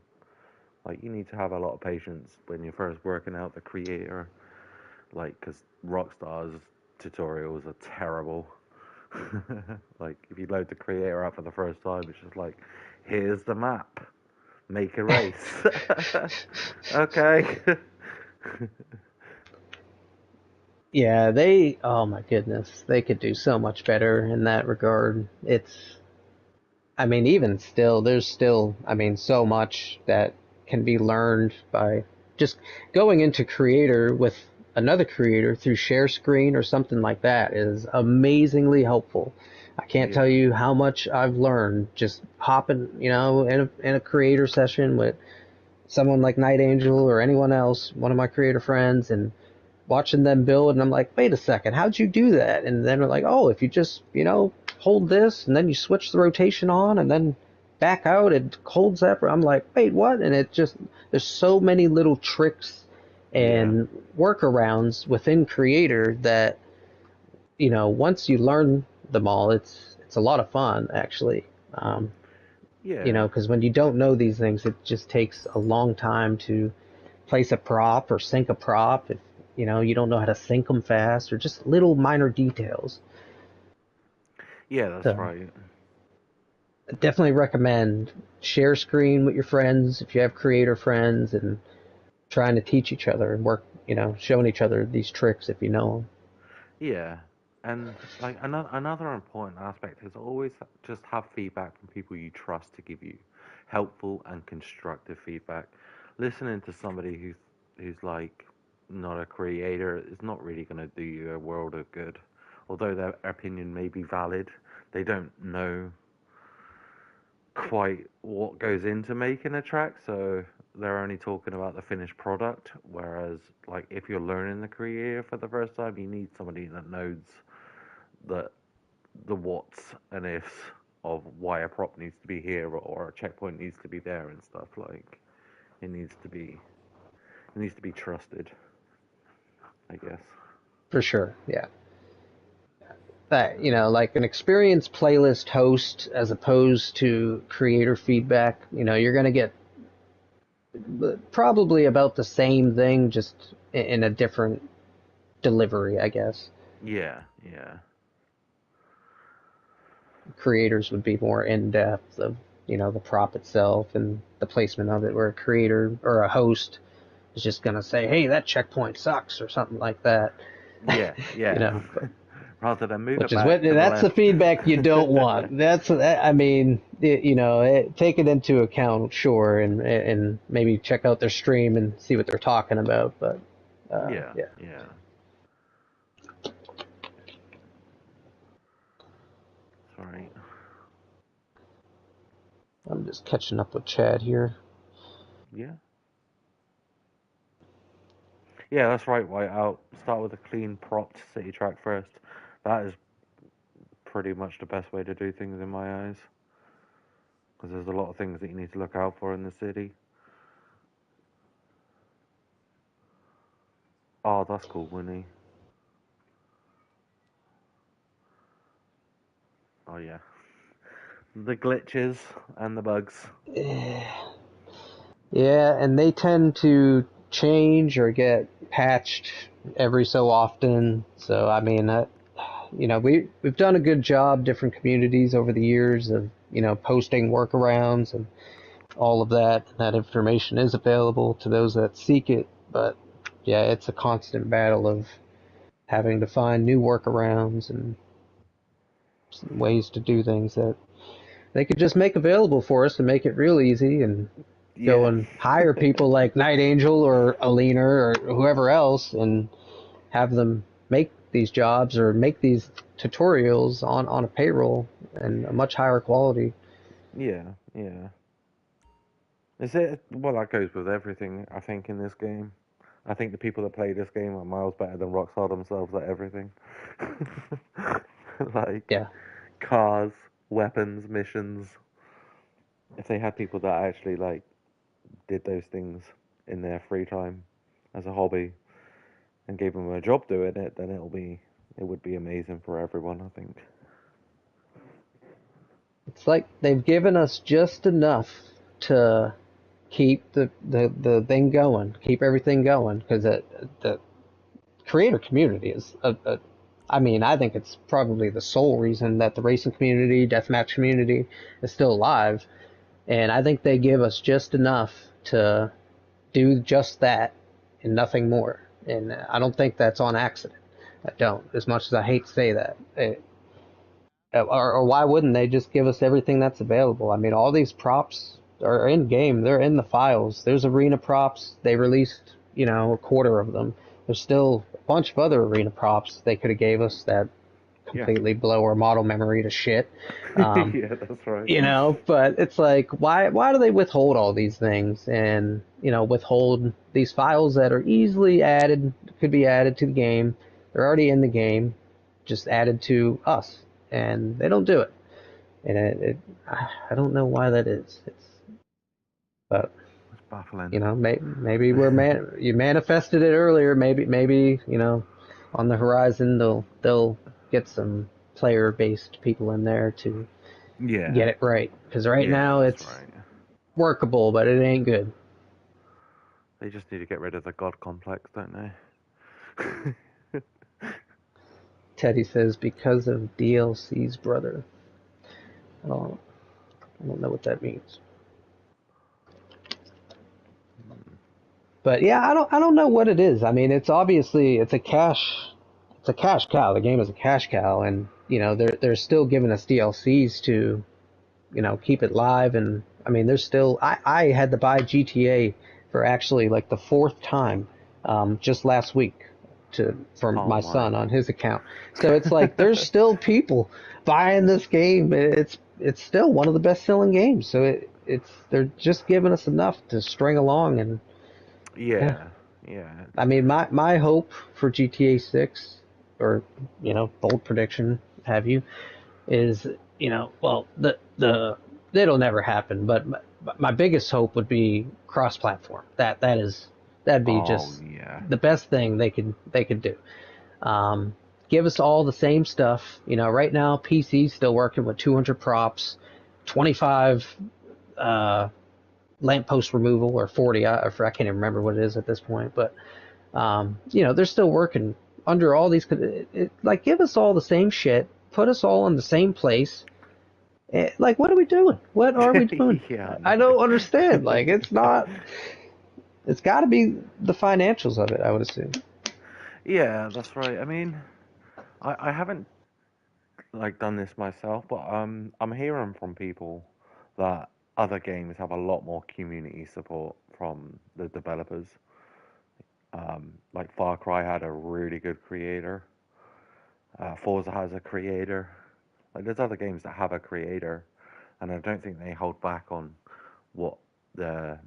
Like you need to have a lot of patience when you're first working out the creator. Like, because Rockstar's tutorials are terrible. Like, if you load the creator up for the first time, it's just like, here's the map, make a race. Okay. Yeah, oh my goodness, they could do so much better in that regard. I mean, even still, there's still, I mean, so much that can be learned by just going into creator with another creator through share screen or something like that is amazingly helpful. I can't tell Yeah. you how much I've learned just hopping, in a creator session with someone like Night Angel or anyone else, one of my creator friends, and watching them build, and I'm like, wait a second, how'd you do that? And then they're like, oh, if you just, hold this, and then you switch the rotation on, and then back out, it holds that. I'm like, wait, what? And there's so many little tricks Yeah. and workarounds within Creator that, once you learn them all, it's a lot of fun, actually. Yeah. Because when you don't know these things, it just takes a long time to place a prop or sync a prop if you don't know how to sync them fast, or just little minor details. Yeah, that's So right. I definitely recommend share screen with your friends if you have creator friends, and trying to teach each other and work, showing each other these tricks if you know them. Yeah. And like another important aspect is always just have feedback from people you trust to give you helpful and constructive feedback. Listening to somebody who's like not a creator is not really going to do you a world of good. Although their opinion may be valid, they don't know quite what goes into making a track, so they're only talking about the finished product. Whereas, like, if you're learning the creator for the first time, you need somebody that knows the the what's and ifs of why a prop needs to be here or a checkpoint needs to be there and stuff. Like, it needs to be it needs to be trusted, I guess. For sure, yeah. That, like an experienced playlist host as opposed to creator feedback, you're going to get probably about the same thing, just in a different delivery, I guess. Yeah, yeah. creators would be more in depth of, the prop itself and the placement of it, where a creator or a host is just gonna say, "Hey, that checkpoint sucks" or something like that. Yeah, you yeah. know, Rather than move it which is what back to the that's the left. feedback you don't want. I mean, take it into account, sure, and maybe check out their stream and see what they're talking about. But Yeah, yeah, yeah. Sorry. I'm just catching up with Chad here. Yeah. Yeah, that's right, Whiteout. Start with a clean propped city track first. That is pretty much the best way to do things in my eyes. Because there's a lot of things that you need to look out for in the city. Oh, that's cool, Winnie. Oh, yeah. The glitches and the bugs. Yeah, and they tend to change or get patched every so often. So I mean, we've done a good job, different communities over the years of posting workarounds and all of that. That information is available to those that seek it, but yeah, it's a constant battle of having to find new workarounds and ways to do things that they could just make available for us and make it real easy and go Yeah. and hire people like Night Angel or Alina or whoever else and have them make these jobs or make these tutorials on a payroll and a much higher quality. Yeah, yeah. Is it? Well, that goes with everything, I think, in this game. I think the people that play this game are miles better than Rockstar themselves at everything. Like Yeah. cars, weapons, missions. If they had people that actually like did those things in their free time as a hobby and gave them a job doing it, then it would be amazing for everyone, I think. It's like they've given us just enough to keep the thing going, keep everything going, because the creator community is I mean, I think it's probably the sole reason that the racing community, deathmatch community is still alive. And I think they give us just enough to do just that and nothing more. And I don't think that's on accident. I don't, as much as I hate to say that. Or why wouldn't they just give us everything that's available? I mean, all these props are in game. They're in the files. There's arena props. They released, a quarter of them. There's still a bunch of other arena props they could have gave us that Yeah. completely blow our model memory to shit. Um, Yeah, that's right. but it's like, why do they withhold all these things and, withhold these files that are easily added, could be added to the game. They're already in the game, just added to us, and they don't do it. And I don't know why that is. But It's baffling. maybe you manifested it earlier. Maybe on the horizon they'll get some player based people in there to Yeah. get it right. Because right Yeah, now that's it's right. workable, but it ain't good. They just need to get rid of the god complex, don't they? Teddy says because of DLC's brother. I don't I don't know what that means. But yeah, I don't know what it is. I mean, it's obviously it's a cash cow. The game is a cash cow, and they're still giving us DLCs to keep it live. And I mean, there's still I had to buy GTA for actually like the fourth time just last week for Oh my my. son on his account. So it's like there's still people buying this game. It's still one of the best selling games. So it's they're just giving us enough to string along and yeah. Yeah, yeah, I mean, my hope for GTA 6, or bold prediction, have you, is well it'll never happen, but my biggest hope would be cross-platform. That'd be oh just yeah, the best thing they could do. Um, Give us all the same stuff. Right now PC's still working with 200 props, 25 uh, lamppost removal, or 40. I can't even remember what it is at this point, but they're still working under all these. Like, give us all the same shit, put us all in the same place, Like, what are we doing? What are we doing? Yeah, I know. I don't understand. Like, it's not. It's got to be the financials of it, I would assume. Yeah, that's right. I mean, I haven't like done this myself, but I'm hearing from people that other games have a lot more community support from the developers. Like Far Cry had a really good creator. Forza has a creator. Like there's other games that have a creator, and I don't think they hold back on what the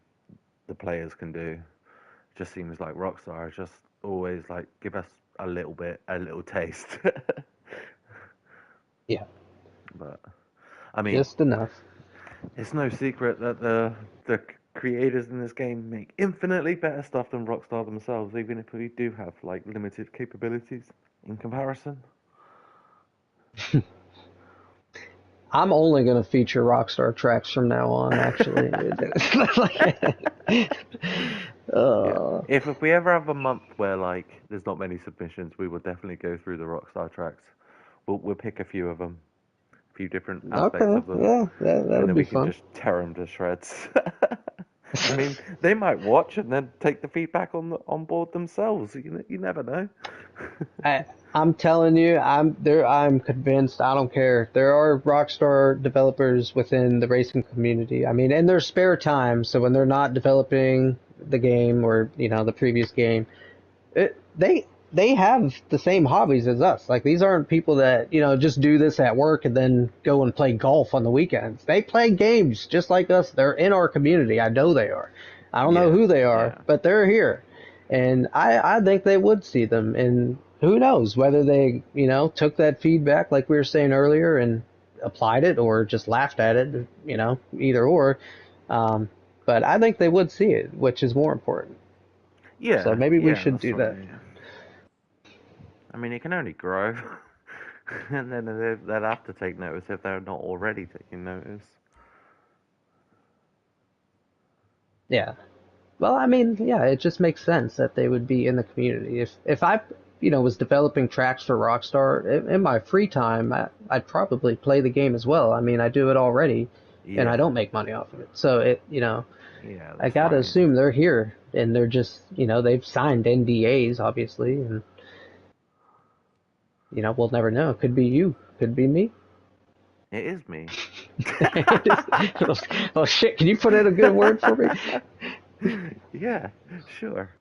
the players can do. It just seems like Rockstar is just always like give us a little bit, a little taste. Yeah, But I mean, just enough. it's no secret that the creators in this game make infinitely better stuff than Rockstar themselves, even if we do have like limited capabilities in comparison. I'm only going to feature Rockstar tracks from now on, actually. Yeah. uh, If we ever have a month where like there's not many submissions, we will definitely go through the Rockstar tracks. We'll pick a few of them, a few different aspects okay, of them, yeah, and that'll then be we can fun. just tear them to shreds. I mean, they might watch and then take the feedback on board themselves. You never know. I I'm telling you, I'm there. I'm convinced. I don't care. There are Rockstar developers within the racing community. I mean, in their spare time, so when they're not developing the game or the previous game, they have the same hobbies as us. Like these aren't people that just do this at work and then go and play golf on the weekends. They play games just like us. They're in our community. I know they are. I don't know Yeah, who they are, yeah, but they're here, and I think they would see them. And who knows whether they took that feedback like we were saying earlier and applied it or just laughed at it. Either or. Um, but I think they would see it, which is more important. So yeah, maybe we yeah. should That's do that. right. I mean, it can only grow, and then they'll have to take notice if they're not already taking notice. Yeah. Well, I mean, yeah, it just makes sense that they would be in the community. If I, was developing tracks for Rockstar in my free time, I'd probably play the game as well. I mean, I do it already, and I Yeah, don't make money off of it. So yeah, I that's gotta right. assume they're here, and they're just, they've signed NDAs, obviously, and we'll never know. Could be you, could be me. It is me. Oh shit! Can you put in a good word for me? Yeah, sure.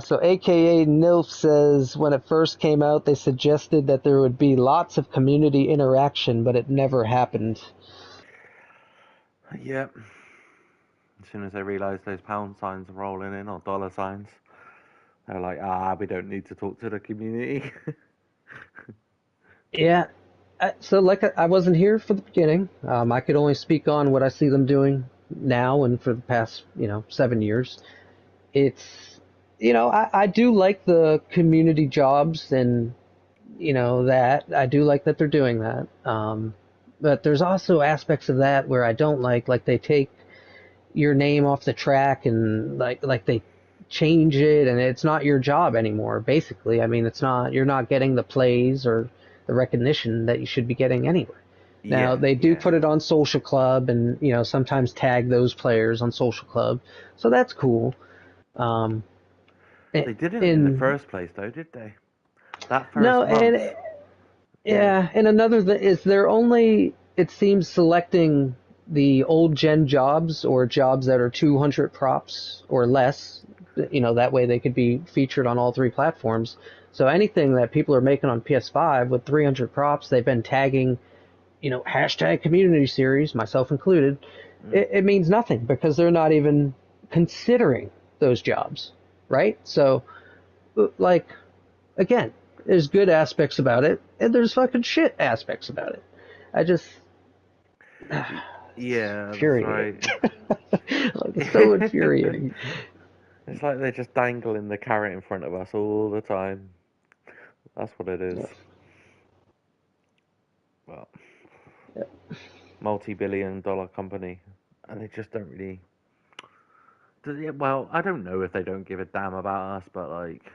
So AKA NILF says when it first came out, they suggested that there would be lots of community interaction, but it never happened. Yep. As soon as they realise those pound signs are rolling in or dollar signs, they're like, we don't need to talk to the community. Yeah. So like I wasn't here for the beginning. I could only speak on what I see them doing now and for the past 7 years. It's I do like the community jobs and that I do like that they're doing that. But there's also aspects of that where I don't like they take your name off the track and like they change it and it's not your job anymore basically. I mean, it's not, you're not getting the plays or the recognition that you should be getting anyway. Now Yeah, they do yeah. put it on Social Club and sometimes tag those players on Social Club, so that's cool. um They didn't in the in first place, though, did they? That No, first month, and they. yeah, and another is they're only, it seems, selecting the old gen jobs or jobs that are 200 props or less. That way they could be featured on all three platforms. So anything that people are making on PS5 with 300 props, they've been tagging, hashtag community series, myself included. Mm, It means nothing because they're not even considering those jobs, right? So, like, again, there's good aspects about it, and there's fucking shit aspects about it. I just it's yeah, that's infuriating. right. Like it's so infuriating. It's like they're just dangling the carrot in front of us all the time. That's what it is. Yeah, Well, yeah. multi-billion-dollar company, and they just don't really. Well, I don't know if they don't give a damn about us, but like,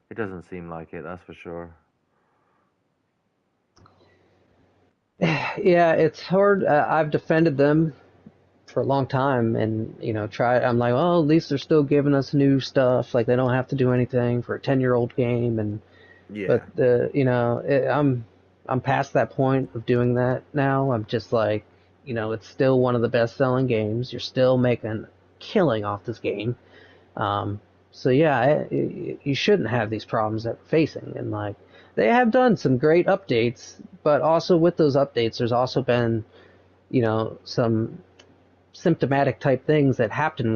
it doesn't seem like it. That's for sure. Yeah, it's hard. I've defended them for a long time, and I'm like, oh, at least they're still giving us new stuff. Like they don't have to do anything for a 10-year-old game, and Yeah, but I'm past that point of doing that now. I'm just like, it's still one of the best-selling games. You're still making a killing off this game. Um, so yeah, you shouldn't have these problems that we're facing. And like, they have done some great updates, but also with those updates, there's also been, some symptomatic type things that happen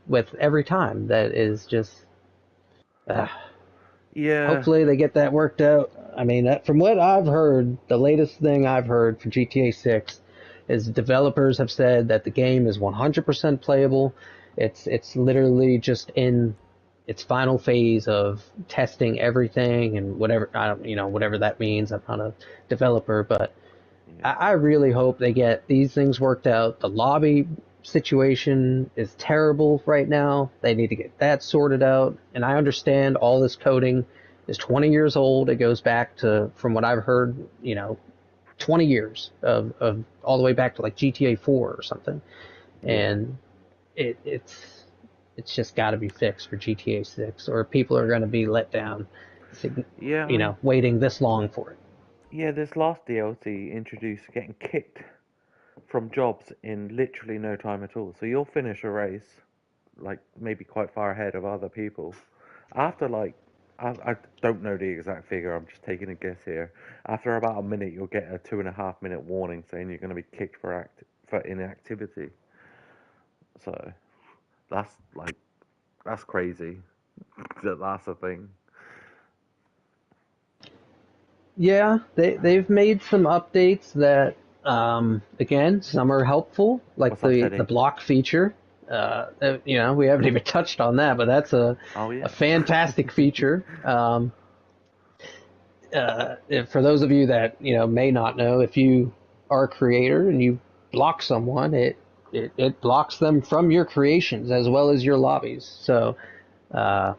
with every time. That is just, uh, yeah, hopefully they get that worked out. I mean, from what I've heard, the latest thing I've heard for GTA 6 is developers have said that the game is 100% playable. It's literally just in its final phase of testing everything and whatever I don't, whatever that means. I'm not a developer, but yeah, I really hope they get these things worked out. The lobby situation is terrible right now. They need to get that sorted out. And I understand all this coding is 20 years old. It goes back to, from what I've heard, 20 years of all the way back to like GTA 4 or something. yeah, And it's just got to be fixed for GTA 6, or people are going to be let down, yeah. I mean, waiting this long for it. yeah. This last DLC introduced getting kicked from jobs in literally no time at all. So you'll finish a race like maybe quite far ahead of other people after like I don't know the exact figure. I'm just taking a guess here. After about a minute, you'll get a 2.5 minute warning saying you're going to be kicked for inactivity. So that's like that's crazy that that's a thing. Yeah, they've made some updates that, again, some are helpful, like What's up, the Teddy? block feature. We haven't even touched on that, but that's Oh a yeah. fantastic feature. For those of you that may not know, if you are a creator and you block someone, it blocks them from your creations as well as your lobbies. So uh,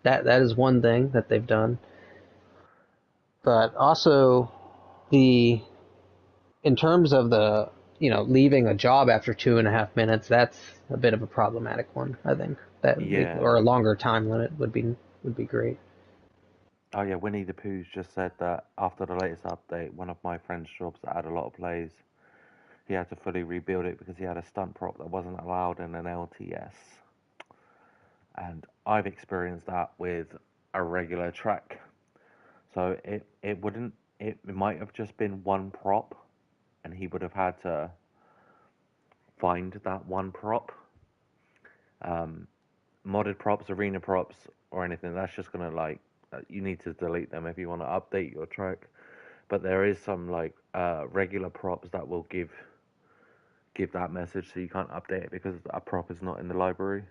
that is one thing that they've done. But also the in terms of the leaving a job after 2.5 minutes, that's a bit of a problematic one. I think Yeah. or a longer time limit would be great. Oh yeah. Winnie the Pooh's just said that after the latest update, one of my friend's jobs that had a lot of plays, he had to fully rebuild it because he had a stunt prop that wasn't allowed in an LTS. And I've experienced that with a regular track. So it wouldn't it might have just been one prop, and he would have had to find that one prop. Um, Modded props, arena props, or anything. That's just gonna like you need to delete them if you want to update your track. But there is some like regular props that will give that message, so you can't update it because a prop is not in the library.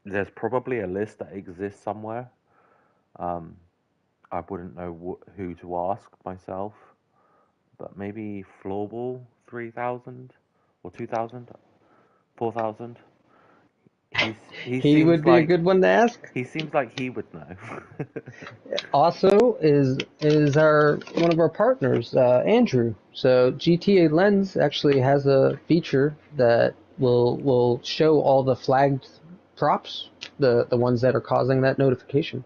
There's probably a list that exists somewhere. Um, I wouldn't know who to ask myself, but maybe Floorball 3000 or 2000, 4000. He He would seems be a like good one to ask. he would know. Also, is our one of our partners, Andrew. So GTA Lens actually has a feature that will show all the flagged props, the ones that are causing that notification.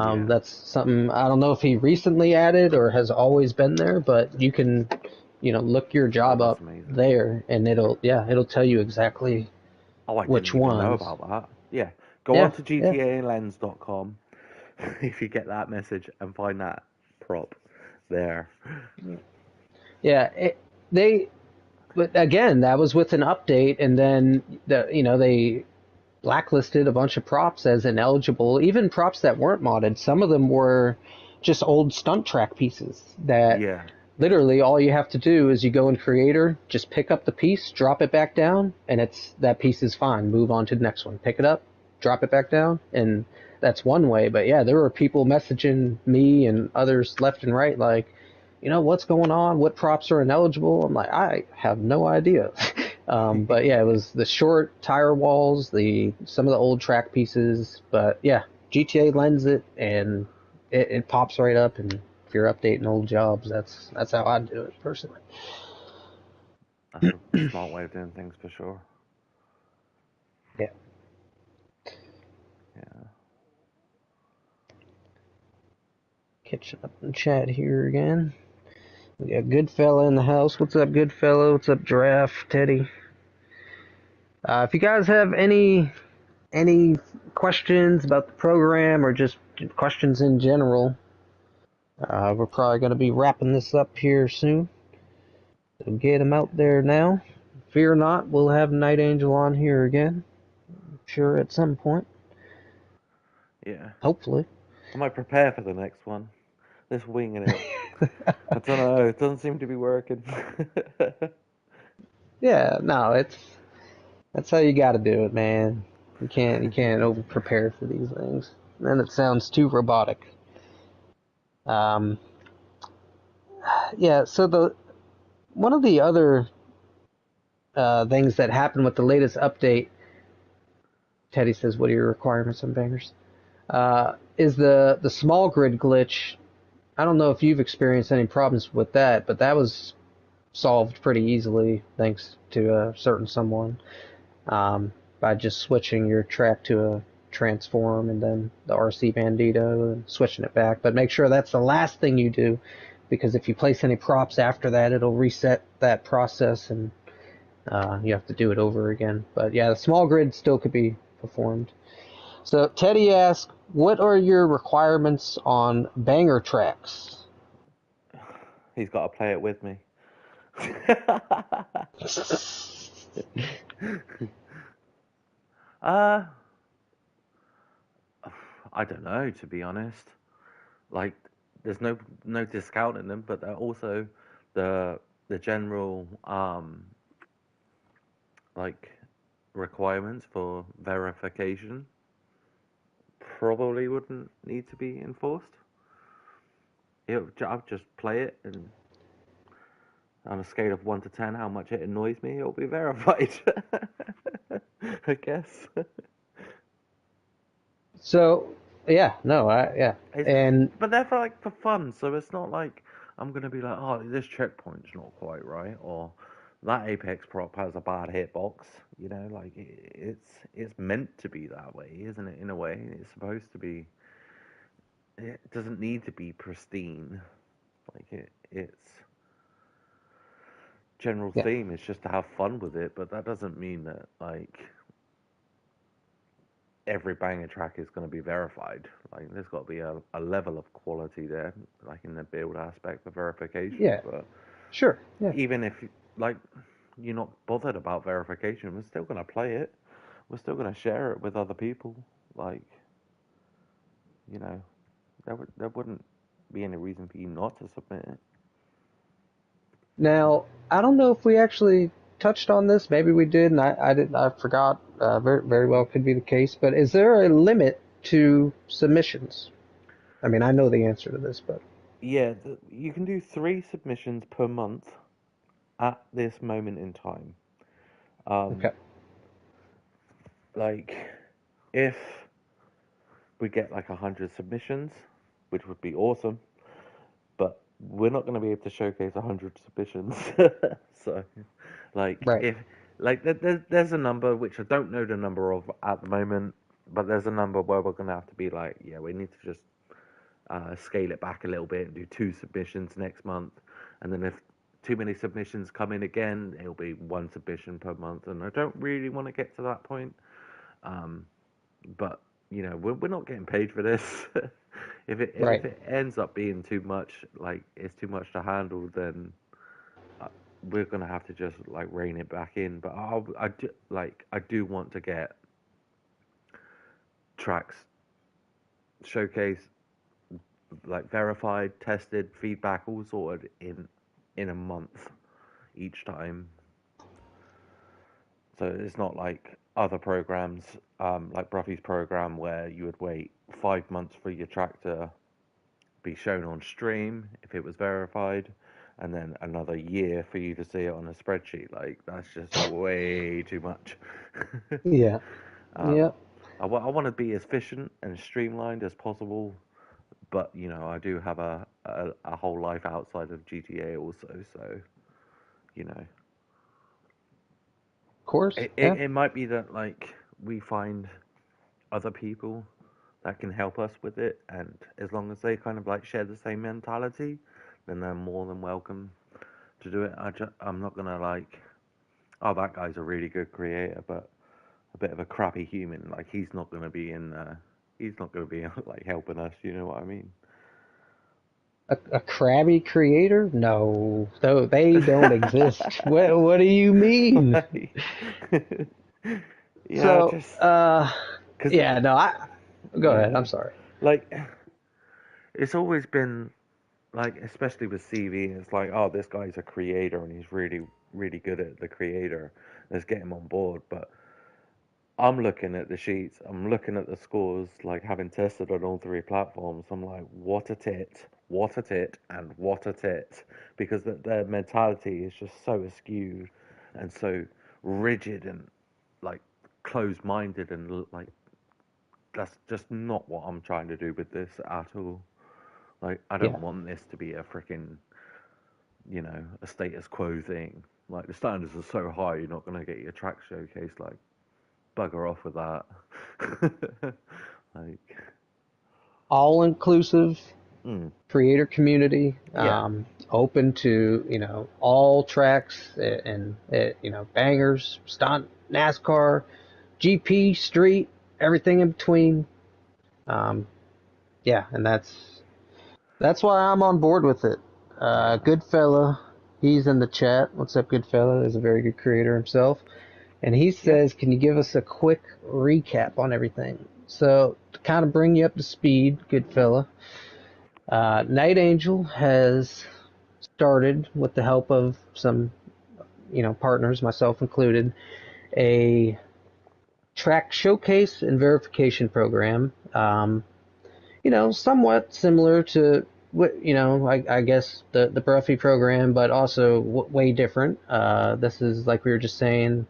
Yeah. That's something I don't know if he recently added or has always been there, but you can, look your Oh, job that's up amazing. there, and it'll tell you exactly Oh, I didn't which even know ones. about that. Yeah. Go Yeah, on to yeah, gtalens.com if you get that message and find that prop there. yeah. They, but again, that was with an update, and then they blacklisted a bunch of props as ineligible, even props that weren't modded. Some of them were just old stunt track pieces that Yeah. literally all you have to do is you go in creator, just pick up the piece, drop it back down, and that piece is fine. Move on to the next one. Pick it up, drop it back down, and that's one way. But yeah, there were people messaging me and others left and right like, what's going on? What props are ineligible? I'm like, I have no idea. But yeah, it was the short tire walls, the some of the old track pieces. But yeah, GTA lends it, and it pops right up, and if you're updating old jobs, that's how I do it personally. That's a smart way of doing things for sure. Yeah. Yeah. Catching up in chat here again. We got Goodfella in the house. What's up, Goodfella? What's up, Giraffe, Teddy? If you guys have any questions about the program or just questions in general, we're probably going to be wrapping this up here soon. So get them out there now. Fear not, we'll have Night Angel on here again. I'm sure at some point. Yeah. Hopefully. I might prepare for the next one. This winging it. I don't know. It doesn't seem to be working. Yeah, no, that's how you got to do it, man. You can't over prepare for these things. Then it sounds too robotic. Um, yeah. So the one of the other things that happened with the latest update, Teddy says, "What are your requirements on bangers?" Is the small grid glitch. I don't know if you've experienced any problems with that, but that was solved pretty easily thanks to a certain someone, by just switching your track to a transform and then the RC Bandito and switching it back. But make sure that's the last thing you do, because if you place any props after that, it'll reset that process and you have to do it over again. But yeah, the small grid still could be performed. So Teddy asks, what are your requirements on banger tracks? He's got to play it with me. uh, I don't know, to be honest. Like, there's no discounting them, but they're also the general like requirements for verification probably wouldn't need to be enforced. I'll just play it, and on a scale of 1 to 10, how much it annoys me, it'll be verified. I guess. So yeah, no, yeah, It's, and but they're for fun, so it's not like I'm gonna be like, oh, this checkpoint's not quite right, or that apex prop has a bad hitbox. You know, like it's meant to be that way, isn't it? In a way, it's supposed to be. It doesn't need to be pristine. Like it's general yeah, theme is just to have fun with it, but that doesn't mean that like every banger track is going to be verified. Like there's got to be a level of quality there, like in the build aspect of verification. yeah, But sure, yeah. even if like you're not bothered about verification, we're still going to play it. We're still going to share it with other people. Like you know, there wouldn't be any reason for you not to submit it. Now, I don't know if we actually touched on this. Maybe we did, and I did. I forgot. Very well could be the case. But is there a limit to submissions? I mean, I know the answer to this, but Yeah, you can do 3 submissions per month at this moment in time. Um, okay. like if we get like 100 submissions, which would be awesome, but we're not going to be able to showcase 100 submissions. So, like Right. if like there's a number which I don't know the number of at the moment, but there's a number where we're going to have to be like, yeah, we need to just scale it back a little bit and do 2 submissions next month, and then if too many submissions come in again, it'll be 1 submission per month, and I don't really want to get to that point. Um, but we're not getting paid for this. If Right. it ends up being too much, like it's too much to handle, then uh, we're gonna have to just like rein it back in. But I do want to get tracks showcase, like verified, tested, feedback all sorted in a month each time. So it's not like other programs, like Bruffy's program, where you would wait 5 months for your track to be shown on stream if it was verified, and then another year for you to see it on a spreadsheet. Like that's just way too much. Yeah. um, Yeah. I want to be as efficient and streamlined as possible, But I do have a whole life outside of GTA also, so you know, Of course, it, it, yeah. it might be that like we find other people that can help us with it, and as long as they kind of like share the same mentality, then they're more than welcome to do it. I'm not gonna like, oh, that guy's a really good creator, but a bit of a crappy human. Like he's not gonna be in. He's not gonna be like helping us. You know what I mean? A crabby creator? No, though they don't exist. What do you mean? Like, yeah, So, just because yeah, no, I go yeah, ahead. I'm sorry. like it's always been like, especially with CV, it's like, oh, this guy's a creator and he's really, really good at the creator. Let's get him on board. But I'm looking at the sheets, I'm looking at the scores, like having tested on all three platforms. I'm like, what a tit, and what a tit. Because their mentality is just so askew and so rigid and like closed minded and like, that's just not what I'm trying to do with this at all. Like, I don't Yeah. want this to be a freaking a status quo thing. Like the standards are so high, you're not gonna get your track showcased. Like bugger off with that. Like, All inclusive mm, creator community, yeah, open to all tracks and bangers, stunt, NASCAR, GP, street, everything in between. Um, yeah, and that's why I'm on board with it. yeah, Goodfella, he's in the chat. What's up, Goodfella? Is a very good creator himself. And he yeah, says, can you give us a quick recap on everything? So, to kind of bring you up to speed, Goodfella, Night Angel has started, with the help of some, partners, myself included, a track showcase and verification program. Somewhat similar to what I guess the Bruffy program, but also way different. This is like we were just saying,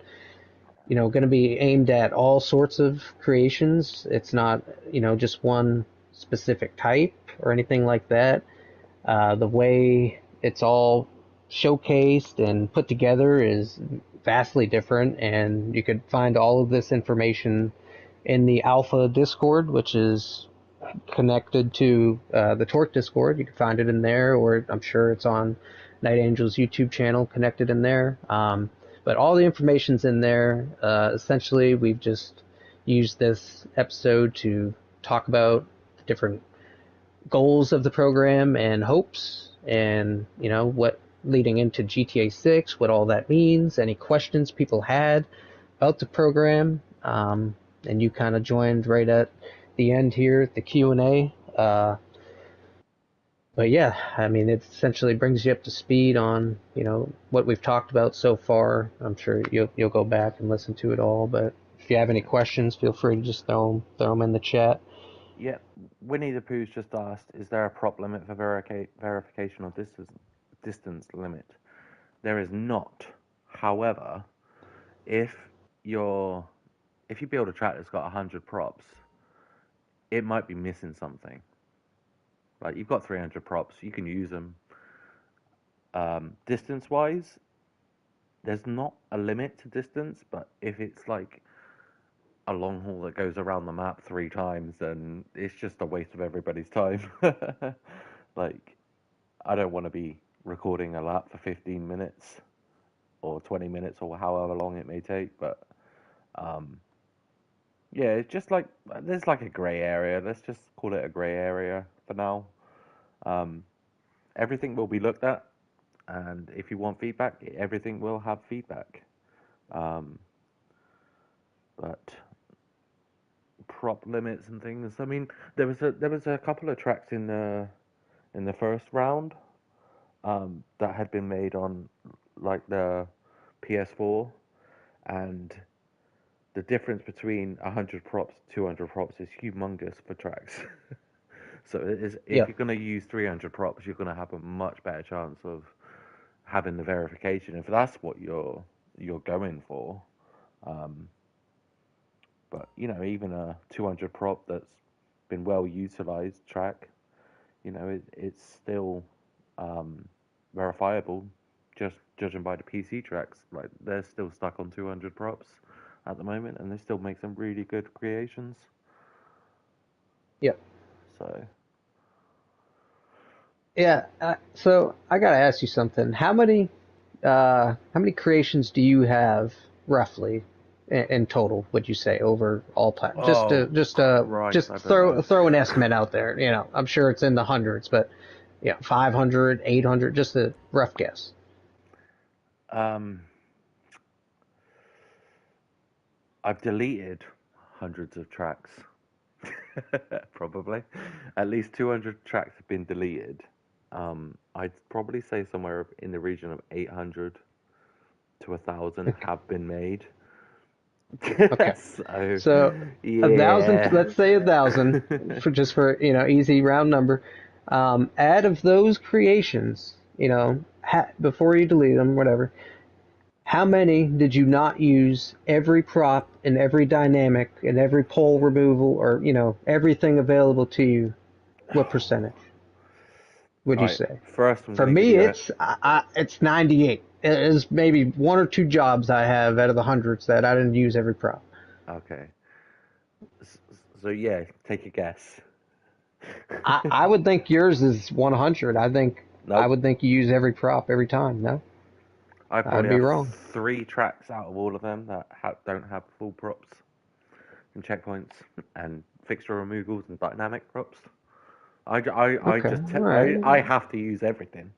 going to be aimed at all sorts of creations. It's not just one specific type or anything like that. The way it's all showcased and put together is vastly different, and you could find all of this information in the Alpha Discord, which is connected to the TORC Discord. You can find it in there, or I'm sure it's on Night Angel's YouTube channel connected in there. But all the information's in there. Essentially, we've just used this episode to talk about the different goals of the program and hopes, and what leading into GTA 6, what all that means, any questions people had about the program. And you kind of joined right at the end here at the Q&A. But yeah, I mean, it essentially brings you up to speed on what we've talked about so far. I'm sure you'll go back and listen to it all, but if you have any yeah, questions, feel free to just throw them in the chat. yeah. Winnie the Pooh's just asked, is there a prop limit for verification or distance limit? There is not. However, if you're if you build a track that's got 100 props, it might be missing something. Like you've got 300 props, you can use them. Distance wise, there's not a limit to distance, but if it's like a long haul that goes around the map 3 times, then it's just a waste of everybody's time. Like, I don't want to be recording a lap for 15 minutes or 20 minutes or however long it may take, but um, yeah, it's just like there's like a grey area. Let's just call it a grey area for now. Um, Everything will be looked at, and if you want feedback, everything will have feedback. Um, but prop limits and things. I mean, there was a couple of tracks in the first round that had been made on like the PS4, and the difference between 100 props, 200 props is humongous for tracks. So it is, if Yeah. you're going to use 300 props, you're going to have a much better chance of having the verification if that's what you're going for. Um, but even a 200 prop that's been well utilized track, it's still verifiable, just judging by the PC tracks. Like they're still stuck on 200 props at the moment, and they still make some really good creations. Yep. So, Yeah. So I gotta ask you something. How many creations do you have roughly in total? Would you say over all time? oh Christ, Just I don't know. throw an estimate out there. I'm sure it's in the hundreds, but 500, 800, just a rough guess. Um, I've deleted hundreds of tracks. Probably, at least 200 tracks have been deleted. I'd probably say somewhere in the region of 800 to 1,000 Okay. have been made. Okay. So, So a thousand, yeah. let's say 1,000 for easy round number. Out of those creations, before you delete them, whatever, how many did you not use every prop and every dynamic and every pole removal or everything available to you? What percentage would you Right. say? First, I'm For going to give me, you a. it's 98. It is maybe one or two jobs I have out of the hundreds that I didn't use every prop. Okay. So, yeah, take a guess. I would think yours is 100. I Nope. would think you use every prop every time. No, I I'd probably be have wrong. 3 tracks out of all of them that don't have full props and checkpoints and fixture removals and dynamic props. I Okay, just all right. I have to use everything.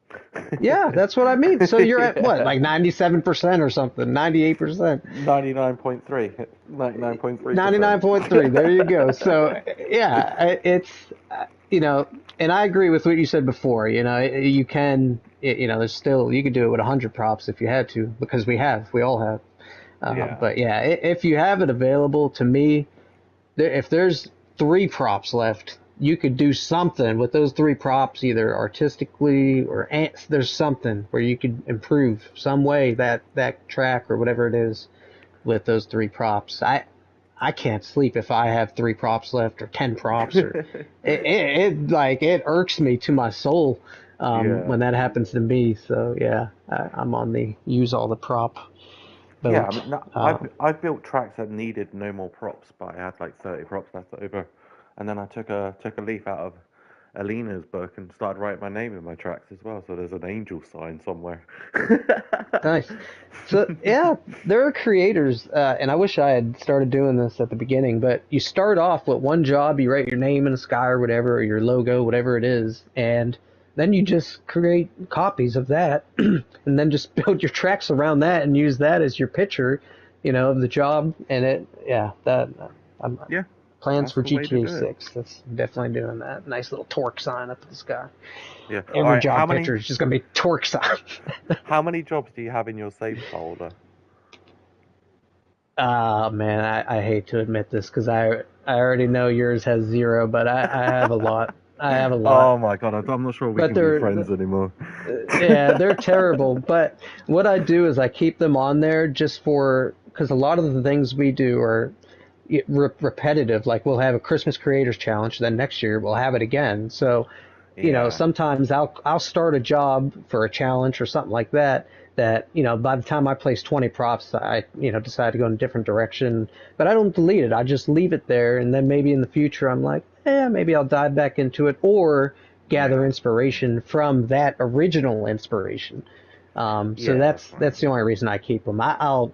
Yeah, that's what I mean. So you're at what, Yeah. like 97% or something, 98%. 99.3. 99.3%. 99.3. There you go. So yeah, it's you know, and I agree with what you said before. You can, there's still you could do it with 100 props if you had to, because we all have. Yeah. But yeah, if you have it available, to me, if there's three props left, you could do something with those three props, either artistically or there's something where you could improve some way that track or whatever it is with those three props. I can't sleep if I have three props left or 10 props or it irks me to my soul Yeah. when that happens to me. So yeah, I'm on the use all the prop Yeah, I boat. mean, no, I've built tracks that needed no more props, but I had like 30 props left over, and then I took a leaf out of Alina's book and started writing my name in my tracks as well. So there's an angel sign somewhere. Nice. So yeah, there are creators, and I wish I had started doing this at the beginning. But you start off with one job, you write your name in the sky or whatever, or your logo, whatever it is, and then you just create copies of that, and then just build your tracks around that and use that as your picture, of the job. And I'm Yeah, plans that's for the way to GTA do it. 6. That's definitely doing that. Nice little torque sign up in the sky. Yeah. All Every right. job picture is just gonna be torque sign. How many jobs do you have in your saves folder? Ah, man, I hate to admit this because I already know yours has zero, but I have a lot. I have a lot. Oh my god, I'm not sure we But can be friends anymore. yeah, they're terrible. But what I do is I keep them on there just because a lot of the things we do are repetitive. Like we'll have a Christmas Creators Challenge, then next year we'll have it again. So Yeah. sometimes I'll start a job for a challenge or something like that. That by the time I place 20 props, I decide to go in a different direction. But I don't delete it. I just leave it there, and then maybe in the future I'm like, maybe I'll dive back into it or gather Yeah. inspiration from that original inspiration. So Yeah, that's that's fine. the only reason I keep them. I'll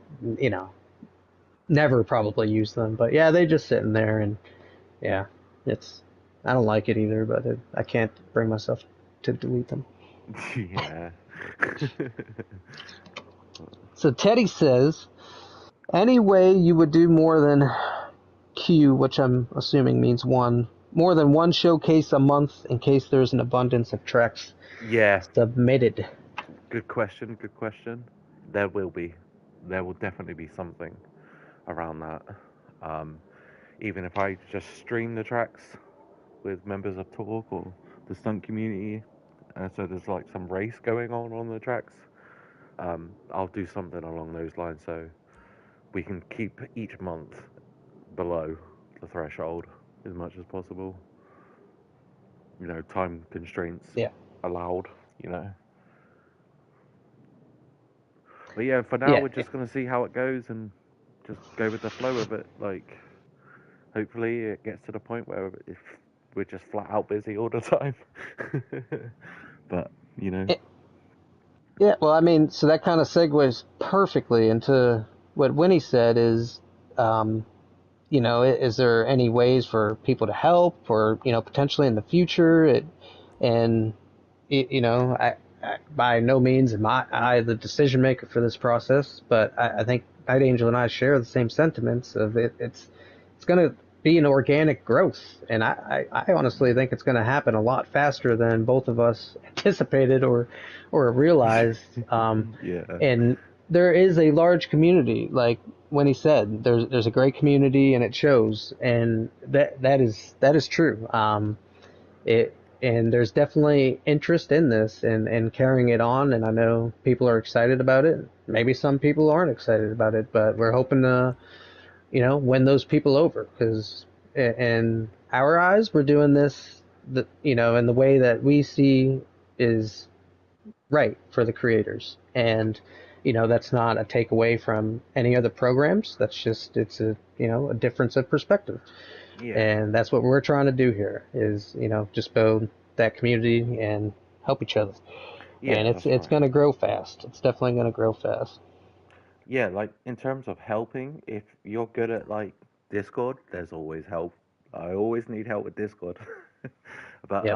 never probably use them, but yeah, they just sitting there, and yeah, it's I don't like it either, but I can't bring myself to delete them. Yeah. So Teddy says, any way you would do more than Q, which I'm assuming means one, more than one showcase a month in case there's an abundance of tracks Yeah. submitted. Good question. Good question. There will be. There will definitely be something around that. Um, Even if I just stream the tracks with members of TORC or the stunt community, so there's like some race going on the tracks. I'll do something along those lines so we can keep each month below the threshold as much as possible. time constraints Yeah. allowed. You know, but yeah, for now Yeah. we're just gonna see how it goes and just go with the flow of it. Like, hopefully it gets to the point where if we're just flat out busy all the time. But you know, Yeah, well, I mean, so that kind of segues perfectly into what Winnie said is, um, is there any ways for people to help or, potentially in the future? And, by no means am I the decision maker for this process, but I think Night Angel and I share the same sentiments of it. It's going to be an organic growth. And I honestly think it's going to happen a lot faster than both of us anticipated or realized. yeah, And there is a large community, like when he said, there's a great community and it shows, and that is true. It and there's definitely interest in this and carrying it on, and I know people are excited about it. Maybe some people aren't excited about it, but we're hoping to win those people over because in our eyes we're doing this in the way that we see is right for the creators. And that's not a takeaway from any other programs. That's just it's a difference of perspective. yeah, And that's what we're trying to do here is just build that community and help each other. And yeah. it's That's going right. to grow fast. It's definitely going to grow fast. Yeah, like in terms of helping, if you're good at like Discord, there's always help. I always need help with Discord. But Yep.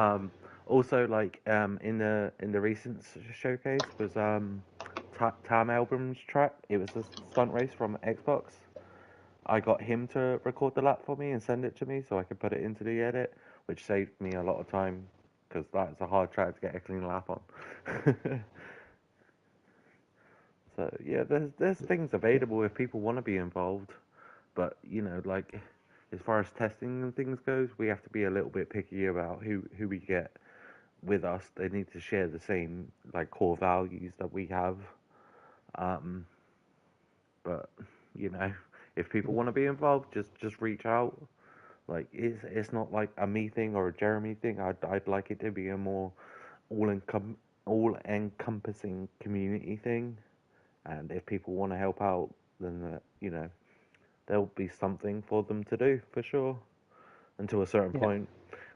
also like in the recent showcase was Tam Album's track. It was a stunt race from Xbox. I got him to record the lap for me and send it to me so I could put it into the edit, which saved me a lot of time because that's a hard track to get a clean lap on. So yeah, there's things available if people want to be involved, but like as far as testing and things goes, we have to be a little bit picky about who we get with us. They need to share the same like core values that we have. Um, but you know, if people want to be involved, just reach out. Like it's not like a me thing or a Jeremy thing. I'd like it to be a more all encompassing community thing. And if people want to help out, then there'll be something for them to do for sure. And to a certain Yeah. point,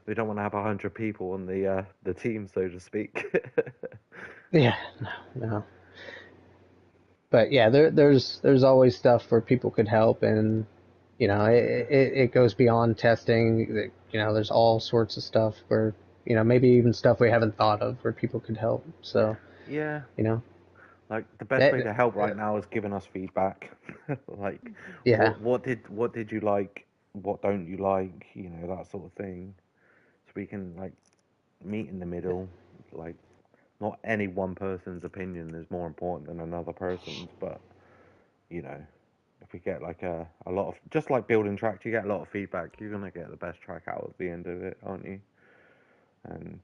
we don't want to have 100 people on the team, so to speak. Yeah. No. No. But yeah, there's always stuff where people could help, and it goes beyond testing. There's all sorts of stuff where maybe even stuff we haven't thought of where people could help. So Yeah, you know like the best way that to help right now is giving us feedback. Like, yeah, what did you like? What don't you like? That sort of thing. So we can like meet in the middle. Like, not any one person's opinion is more important than another person's, but you know, if we get like a lot of just like building tracks, you get a lot of feedback. You're gonna get the best track out at the end of it, aren't you? And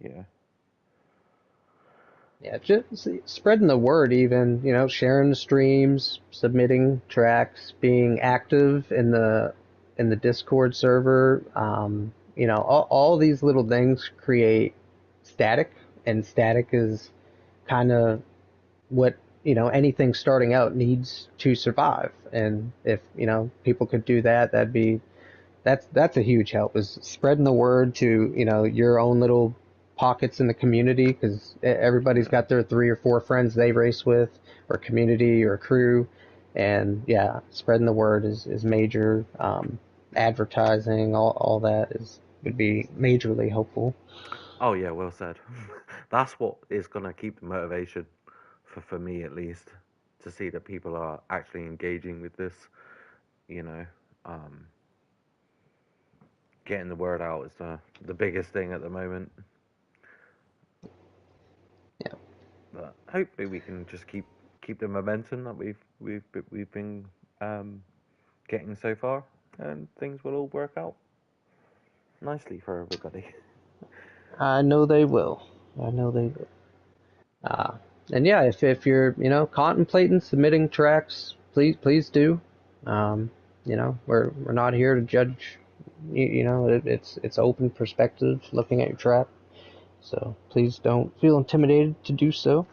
yeah, yeah, just spreading the word, even sharing the streams, submitting tracks, being active in the Discord server. All these little things create static, and static is kind of what anything starting out needs to survive. And if people could do that, that's a huge help, is spreading the word to your own little pockets in the community, because everybody's yeah, got their 3 or 4 friends they race with, or community or crew. And yeah, spreading the word is major. Advertising, all that would be majorly helpful. oh yeah, well said. That's what is gonna keep the motivation for me at least to see that people are actually engaging with this. You know, um, getting the word out is the biggest thing at the moment. Yeah. But hopefully we can just keep the momentum that we've been um, getting so far, and things will all work out nicely for everybody. I know they will. I know they will. Uh, and yeah, if you're contemplating submitting tracks, please do. Um, we're not here to judge it's open perspective looking at your track. So please don't feel intimidated to do so.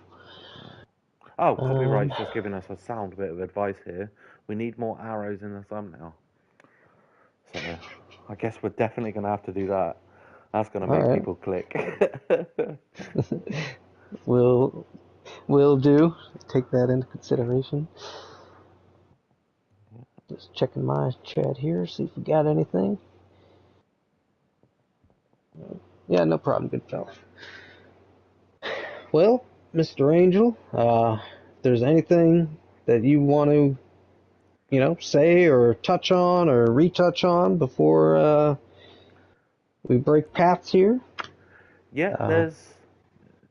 Oh, Um, copyright's just giving us a sound bit of advice here. We need more arrows in the thumbnail. So I guess we're definitely going to have to do that. That's going to all make right, people click. we'll will do. Take that into consideration. Just checking my chat here, see if we got anything. Yeah, no problem, good fellow. Well, Mr. Angel, if there's anything that you want to, say or touch on or retouch on before we break paths here. Yeah, Uh, there's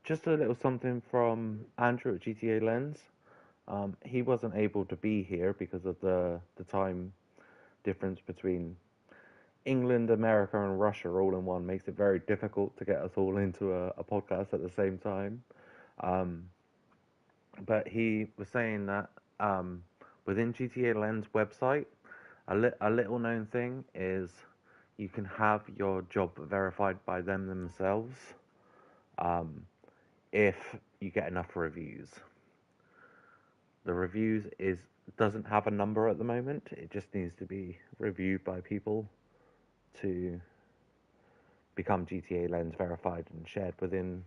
just a little something from Andrew at GTA Lens. He wasn't able to be here because of the time difference between England, America, and Russia all in one. Makes it very difficult to get us all into a podcast at the same time. Um, but he was saying that within GTA Lens website, a little known thing is you can have your job verified by them themselves um, if you get enough reviews. The reviews is doesn't have a number at the moment. It just needs to be reviewed by people to become GTA Lens verified and shared within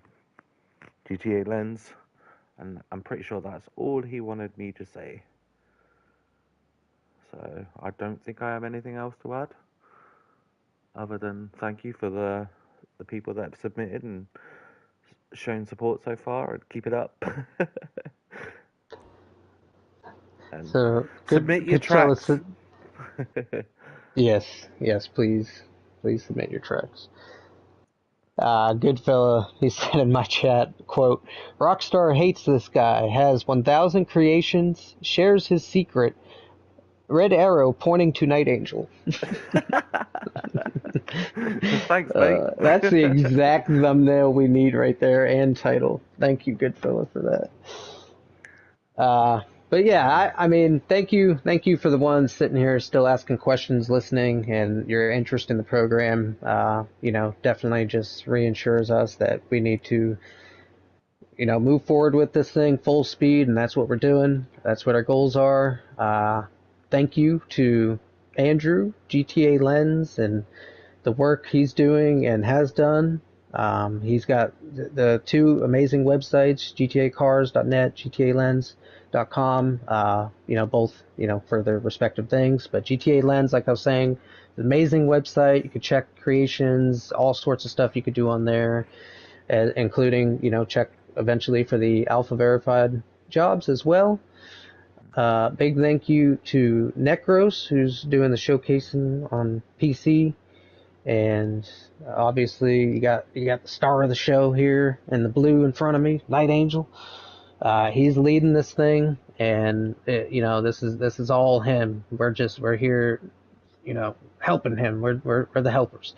GTA Lens. And I'm pretty sure that's all he wanted me to say. So I don't think I have anything else to add other than thank you for the people that have submitted and shown support so far and keep it up. And so submit your good fellas. tracks. Yes, yes, please submit your tracks. Good fella, he said in my chat, quote, Rockstar hates this guy, has 1,000 creations, shares his secret, red arrow pointing to Night Angel. Thanks, mate. That's the exact thumbnail we need right there and title. Thank you, good fella, for that. But yeah, I mean, thank you for the ones sitting here still asking questions, listening, and your interest in the program. Definitely just reassures us that we need to, move forward with this thing full speed, and that's what we're doing. That's what our goals are. Thank you to Andrew, GTA Lens, and the work he's doing and has done. He's got the two amazing websites, gtacars.net, gtalens.com, both, for their respective things. But GTA Lens, like I was saying, an amazing website. You could check creations, all sorts of stuff you could do on there, including, check eventually for the alpha verified jobs as well. Big thank you to Necros, who's doing the showcasing on PC. And obviously you got the star of the show here in the blue in front of me, Night Angel. He's leading this thing, and this is all him. We're here, helping him. We're the helpers.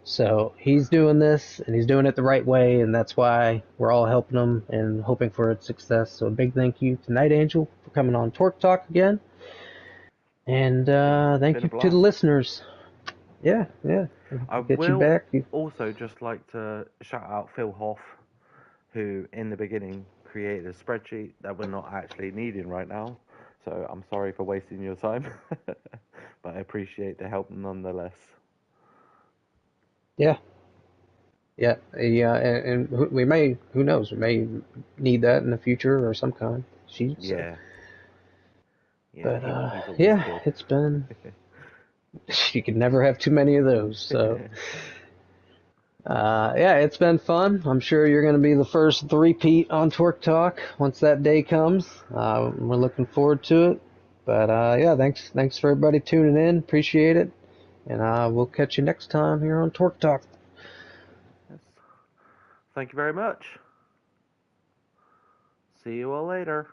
So he's doing this, and he's doing it the right way, and that's why we're all helping him and hoping for its success. So a big thank you to Night Angel for coming on Torque Talk again, and thank Been a you to the blast. listeners. Yeah, yeah. I Get you will back. also just like to shout out Phil Hoff, who in the beginning created a spreadsheet that we're not actually needing right now. So I'm sorry for wasting your time, but I appreciate the help nonetheless. Yeah, yeah, and we may, who knows, we may need that in the future or some kind sheet. So, Yeah, yeah, but he's always yeah, good. it's been. You could never have too many of those. So, yeah, it's been fun. I'm sure you're going to be the first three-peat on Torque Talk once that day comes. We're looking forward to it. But yeah, thanks for everybody tuning in. Appreciate it, and we'll catch you next time here on Torque Talk. Yes. Thank you very much. See you all later.